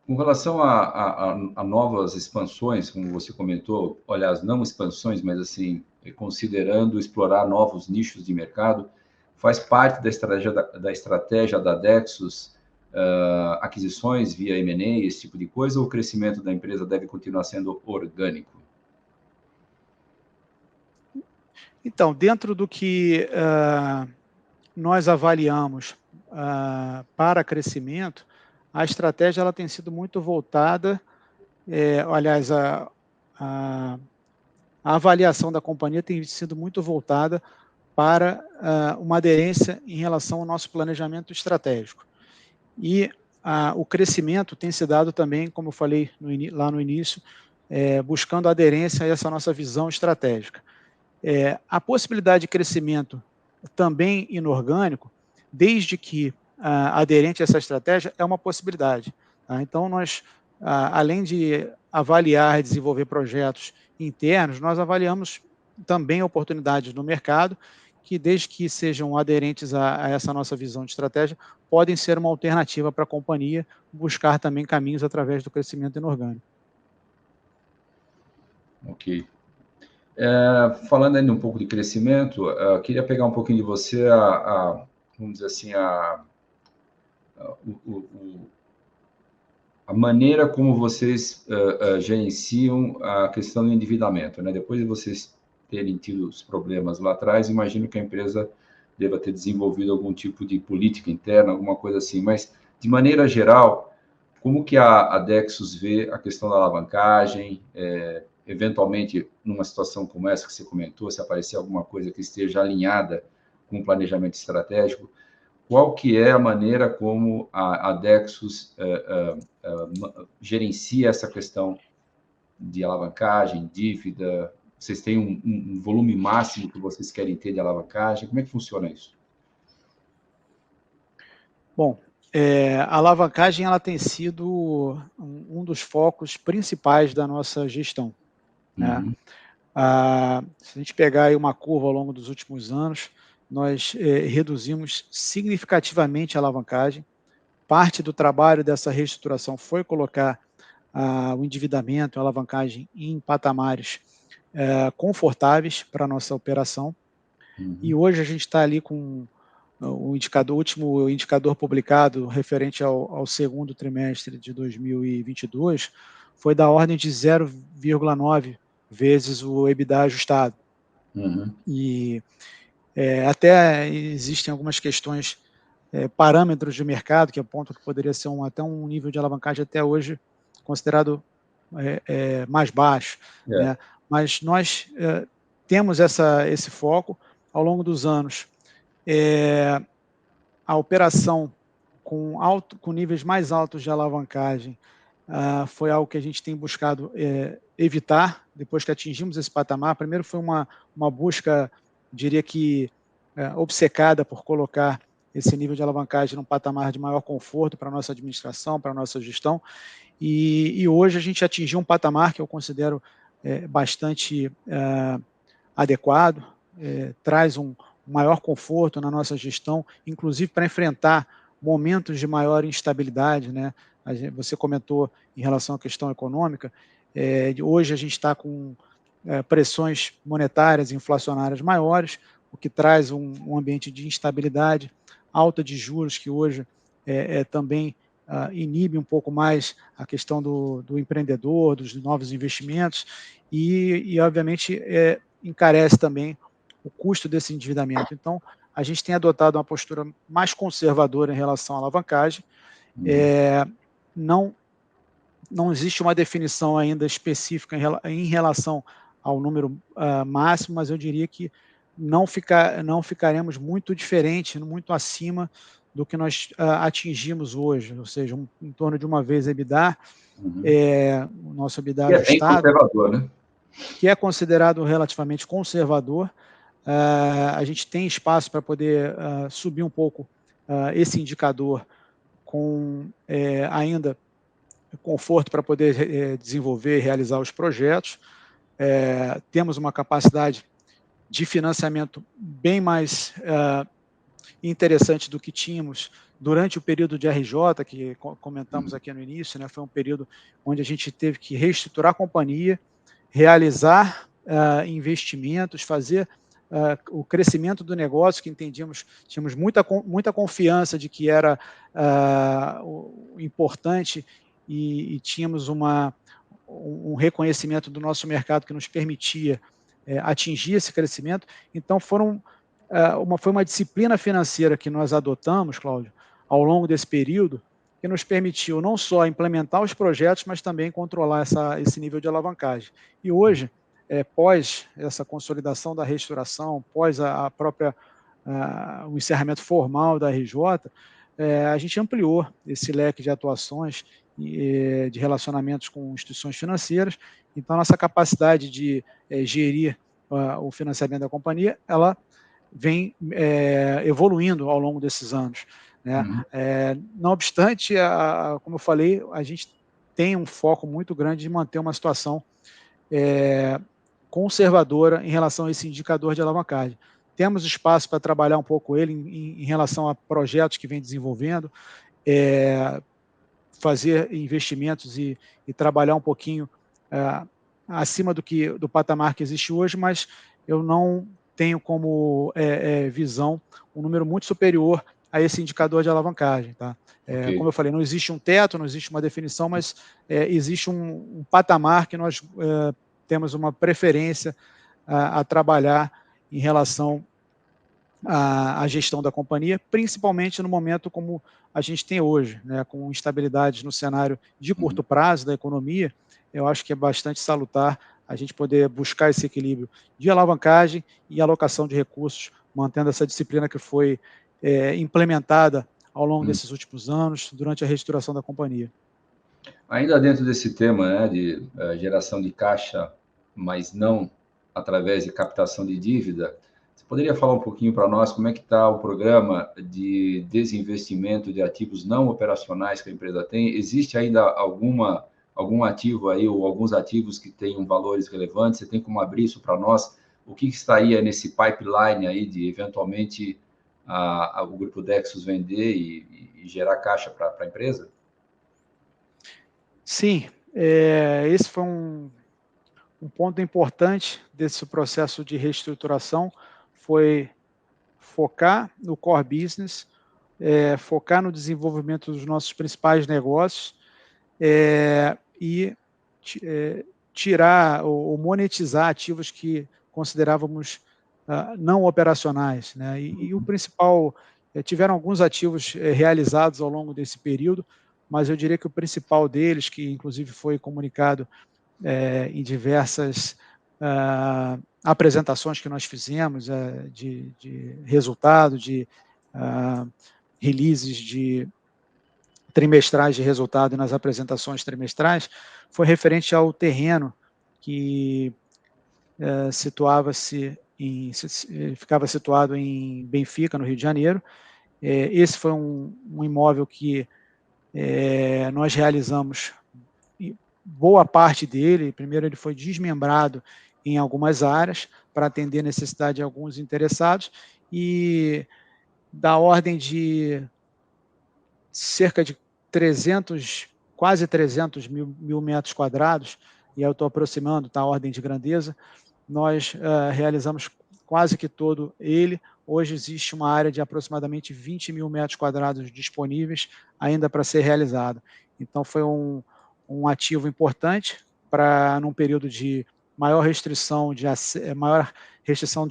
Com relação a novas expansões, como você comentou, aliás, não expansões, mas assim, considerando explorar novos nichos de mercado, faz parte da estratégia da Dexus, aquisições via M&A, esse tipo de coisa, ou o crescimento da empresa deve continuar sendo orgânico? Então, dentro do que nós avaliamos para crescimento, a estratégia ela tem sido muito voltada, aliás, a avaliação da companhia tem sido muito voltada para uma aderência em relação ao nosso planejamento estratégico. E o crescimento tem se dado também, como eu falei lá no início, buscando aderência a essa nossa visão estratégica. A possibilidade de crescimento também inorgânico, desde que aderente a essa estratégia, é uma possibilidade. Tá? Então, nós, além de avaliar e desenvolver projetos internos, nós avaliamos também oportunidades no mercado, que, desde que sejam aderentes a essa nossa visão de estratégia, podem ser uma alternativa para a companhia buscar também caminhos através do crescimento inorgânico. Ok. Falando ainda um pouco de crescimento, queria pegar um pouquinho de você, vamos dizer assim, a maneira como vocês gerenciam a questão do endividamento, né? Depois de vocês terem tido os problemas lá atrás, imagino que a empresa deva ter desenvolvido algum tipo de política interna, alguma coisa assim. Mas, de maneira geral, como que a Dexus vê a questão da alavancagem? Eventualmente, numa situação como essa que você comentou, se aparecer alguma coisa que esteja alinhada com o planejamento estratégico, qual que é a maneira como a Dexus gerencia essa questão de alavancagem, dívida? Vocês têm um volume máximo que vocês querem ter de alavancagem? Como é que funciona isso? Bom, a alavancagem ela tem sido um dos focos principais da nossa gestão, né? Uhum. Se a gente pegar aí uma curva ao longo dos últimos anos, nós reduzimos significativamente a alavancagem. Parte do trabalho dessa reestruturação foi colocar o endividamento, a alavancagem em patamares confortáveis para a nossa operação. E hoje a gente está ali com o último indicador publicado referente ao segundo trimestre de 2022 foi da ordem de 0,9 vezes o EBITDA ajustado. E até existem algumas questões, parâmetros de mercado que apontam que poderia ser até um nível de alavancagem até hoje considerado mais baixo, né? Mas nós temos esse foco ao longo dos anos. A operação com níveis mais altos de alavancagem foi algo que a gente tem buscado evitar depois que atingimos esse patamar. Primeiro foi uma busca, diria que obcecada por colocar esse nível de alavancagem num patamar de maior conforto para a nossa administração, para a nossa gestão, e hoje a gente atingiu um patamar que eu considero bastante adequado, traz um maior conforto na nossa gestão, inclusive para enfrentar momentos de maior instabilidade, né? Você comentou em relação à questão econômica, hoje a gente está com pressões monetárias e inflacionárias maiores, o que traz um ambiente de instabilidade, alta de juros, que hoje também inibe um pouco mais a questão do empreendedor, dos novos investimentos, e obviamente, encarece também o custo desse endividamento. Então, a gente tem adotado uma postura mais conservadora em relação à alavancagem. Não existe uma definição ainda específica em relação ao número máximo, mas eu diria que não ficaremos muito diferente, muito acima do que nós atingimos hoje, ou seja, em torno de uma vez EBITDA, o nosso EBITDA E é bem ajustado, conservador, né? que é considerado relativamente conservador. A gente tem espaço para poder subir um pouco esse indicador com ainda conforto para poder desenvolver e realizar os projetos. Temos uma capacidade de financiamento bem mais interessante do que tínhamos durante o período de RJ, que comentamos aqui no início, né? Foi um período onde a gente teve que reestruturar a companhia, realizar investimentos, fazer o crescimento do negócio, que entendíamos, tínhamos muita confiança de que era importante e tínhamos um reconhecimento do nosso mercado que nos permitia atingir esse crescimento. Então, foi uma disciplina financeira que nós adotamos, Cláudio, ao longo desse período, que nos permitiu não só implementar os projetos, mas também controlar esse nível de alavancagem. E hoje, pós essa consolidação da reestruturação, pós o encerramento formal da RJ, a gente ampliou esse leque de atuações de relacionamentos com instituições financeiras. Então, nossa capacidade de gerir o financiamento da companhia, ela vem evoluindo ao longo desses anos, né? Não obstante, como eu falei, a gente tem um foco muito grande de manter uma situação conservadora em relação a esse indicador de alavancagem. Temos espaço para trabalhar um pouco ele em relação a projetos que vem desenvolvendo, fazer investimentos e trabalhar um pouquinho acima do patamar que existe hoje, mas eu não tenho como visão um número muito superior a esse indicador de alavancagem. Tá? Como eu falei, não existe um teto, não existe uma definição, mas existe um patamar que nós temos uma preferência a trabalhar em relação à gestão da companhia, principalmente no momento como a gente tem hoje, né, com instabilidades no cenário de curto prazo da economia. Eu acho que é bastante salutar a gente poder buscar esse equilíbrio de alavancagem e alocação de recursos, mantendo essa disciplina que foi implementada ao longo desses últimos anos, durante a reestruturação da companhia. Ainda dentro desse tema, né, de geração de caixa, mas não através de captação de dívida, você poderia falar um pouquinho para nós como é que está o programa de desinvestimento de ativos não operacionais que a empresa tem? Existe ainda algum ativo aí ou alguns ativos que tenham valores relevantes? Você tem como abrir isso para nós? O que estaria nesse pipeline aí de eventualmente o Grupo Dexus vender e gerar caixa para a empresa? Sim, esse foi um ponto importante desse processo de reestruturação, foi focar no core business, focar no desenvolvimento dos nossos principais negócios, e tirar ou monetizar ativos que considerávamos não operacionais, né? E o principal, tiveram alguns ativos realizados ao longo desse período, mas eu diria que o principal deles, que inclusive foi comunicado em diversas apresentações que nós fizemos de resultado, de releases de trimestrais de resultado nas apresentações trimestrais, foi referente ao terreno que ficava situado em Benfica, no Rio de Janeiro. Esse foi um imóvel que nós realizamos boa parte dele. Primeiro, ele foi desmembrado em algumas áreas para atender a necessidade de alguns interessados, e da ordem de cerca de quase 300 mil metros quadrados, e eu estou aproximando, tá, a ordem de grandeza, nós realizamos quase que todo ele. Hoje existe uma área de aproximadamente 20 mil metros quadrados disponíveis ainda para ser realizado. Então, foi um ativo importante para, num período de maior restrição de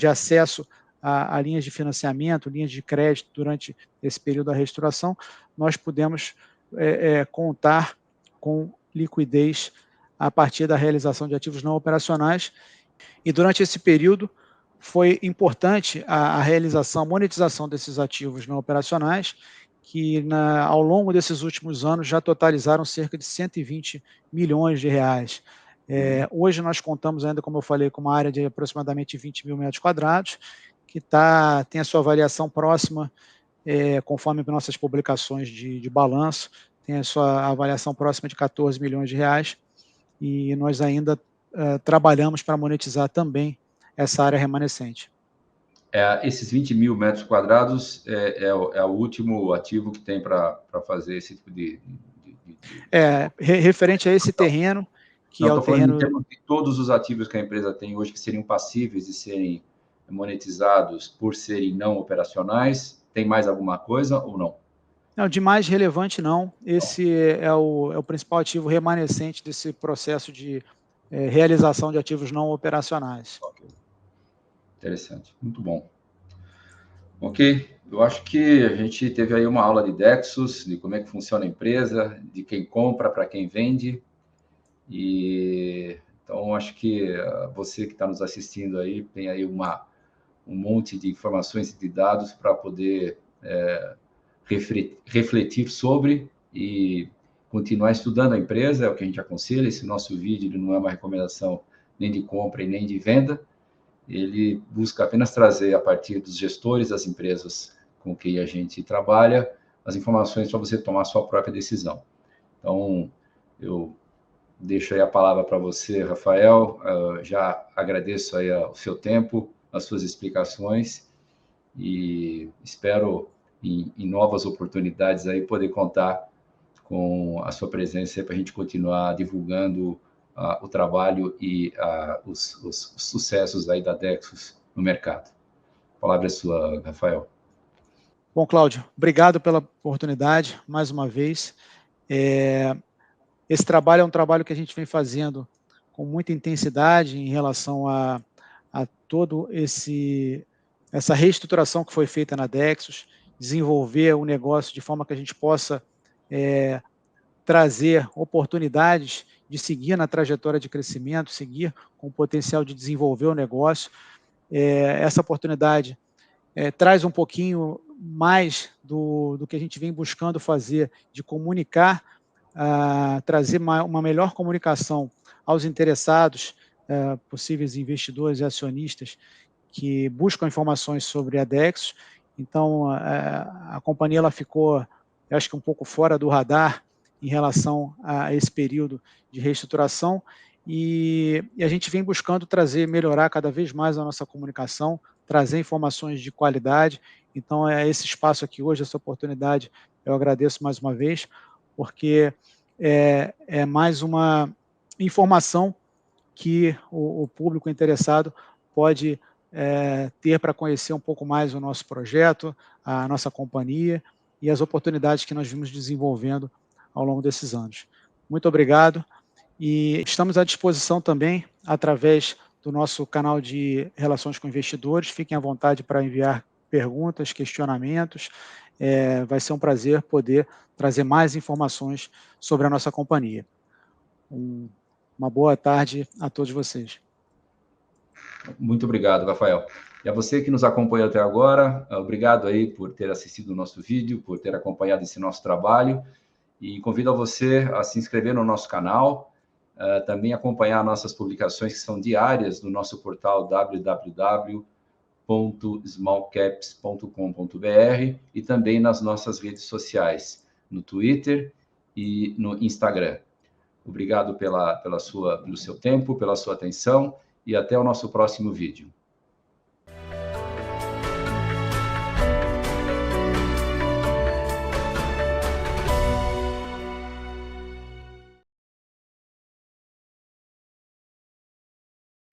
acesso a linhas de financiamento, linhas de crédito durante esse período da reestruturação, nós pudemos contar com liquidez a partir da realização de ativos não operacionais. E durante esse período foi importante a realização, a monetização desses ativos não operacionais, que ao longo desses últimos anos já totalizaram cerca de 120 milhões de reais. Hoje nós contamos ainda, como eu falei, com uma área de aproximadamente 20 mil metros quadrados, que tem a sua variação próxima, conforme nossas publicações de balanço, tem a sua avaliação próxima de 14 milhões de reais, e nós ainda trabalhamos para monetizar também essa área remanescente. Esses 20 mil metros quadrados é o último ativo que tem para fazer esse tipo de... Referente a esse terreno, que não, é o terreno... Falando em termos de todos os ativos que a empresa tem hoje que seriam passíveis de serem monetizados por serem não operacionais, tem mais alguma coisa ou não? Não, de mais relevante não. Esse é o principal ativo remanescente desse processo de realização de ativos não operacionais. Okay. Interessante, muito bom. Ok, eu acho que a gente teve aí uma aula de Dexus, de como é que funciona a empresa, de quem compra para quem vende. E então acho que você que está nos assistindo aí tem aí um monte de informações e de dados para poder refletir sobre e continuar estudando a empresa, é o que a gente aconselha. Esse nosso vídeo não é uma recomendação nem de compra e nem de venda, ele busca apenas trazer, a partir dos gestores das empresas com quem a gente trabalha, as informações para você tomar a sua própria decisão. Então, eu deixo aí a palavra para você, Rafael. Já agradeço aí o seu tempo, as suas explicações, e espero em novas oportunidades aí poder contar com a sua presença para a gente continuar divulgando o trabalho e os sucessos aí da Dexus no mercado. A palavra é sua, Rafael. Bom, Cláudio, obrigado pela oportunidade, mais uma vez. Esse trabalho é um trabalho que a gente vem fazendo com muita intensidade em relação a a todo essa reestruturação que foi feita na Dexus, desenvolver o negócio de forma que a gente possa trazer oportunidades de seguir na trajetória de crescimento, seguir com o potencial de desenvolver o negócio. Essa oportunidade traz um pouquinho mais do que a gente vem buscando fazer, de comunicar, trazer uma melhor comunicação aos interessados, possíveis investidores e acionistas que buscam informações sobre a Dexus. Então, a companhia ela ficou, eu acho que um pouco fora do radar em relação a esse período de reestruturação, e a gente vem buscando melhorar cada vez mais a nossa comunicação, trazer informações de qualidade. Então, esse espaço aqui hoje, essa oportunidade, eu agradeço mais uma vez, porque é mais uma informação que o público interessado pode ter para conhecer um pouco mais o nosso projeto, a nossa companhia e as oportunidades que nós vimos desenvolvendo ao longo desses anos. Muito obrigado, e estamos à disposição também através do nosso canal de relações com investidores. Fiquem à vontade para enviar perguntas, questionamentos. Vai ser um prazer poder trazer mais informações sobre a nossa companhia. Uma boa tarde a todos vocês. Muito obrigado, Rafael. E a você que nos acompanhou até agora, obrigado aí por ter assistido o nosso vídeo, por ter acompanhado esse nosso trabalho, e convido a você a se inscrever no nosso canal, também acompanhar nossas publicações que são diárias no nosso portal www.smallcaps.com.br e também nas nossas redes sociais, no Twitter e no Instagram. Obrigado pelo seu tempo, pela sua atenção, e até o nosso próximo vídeo.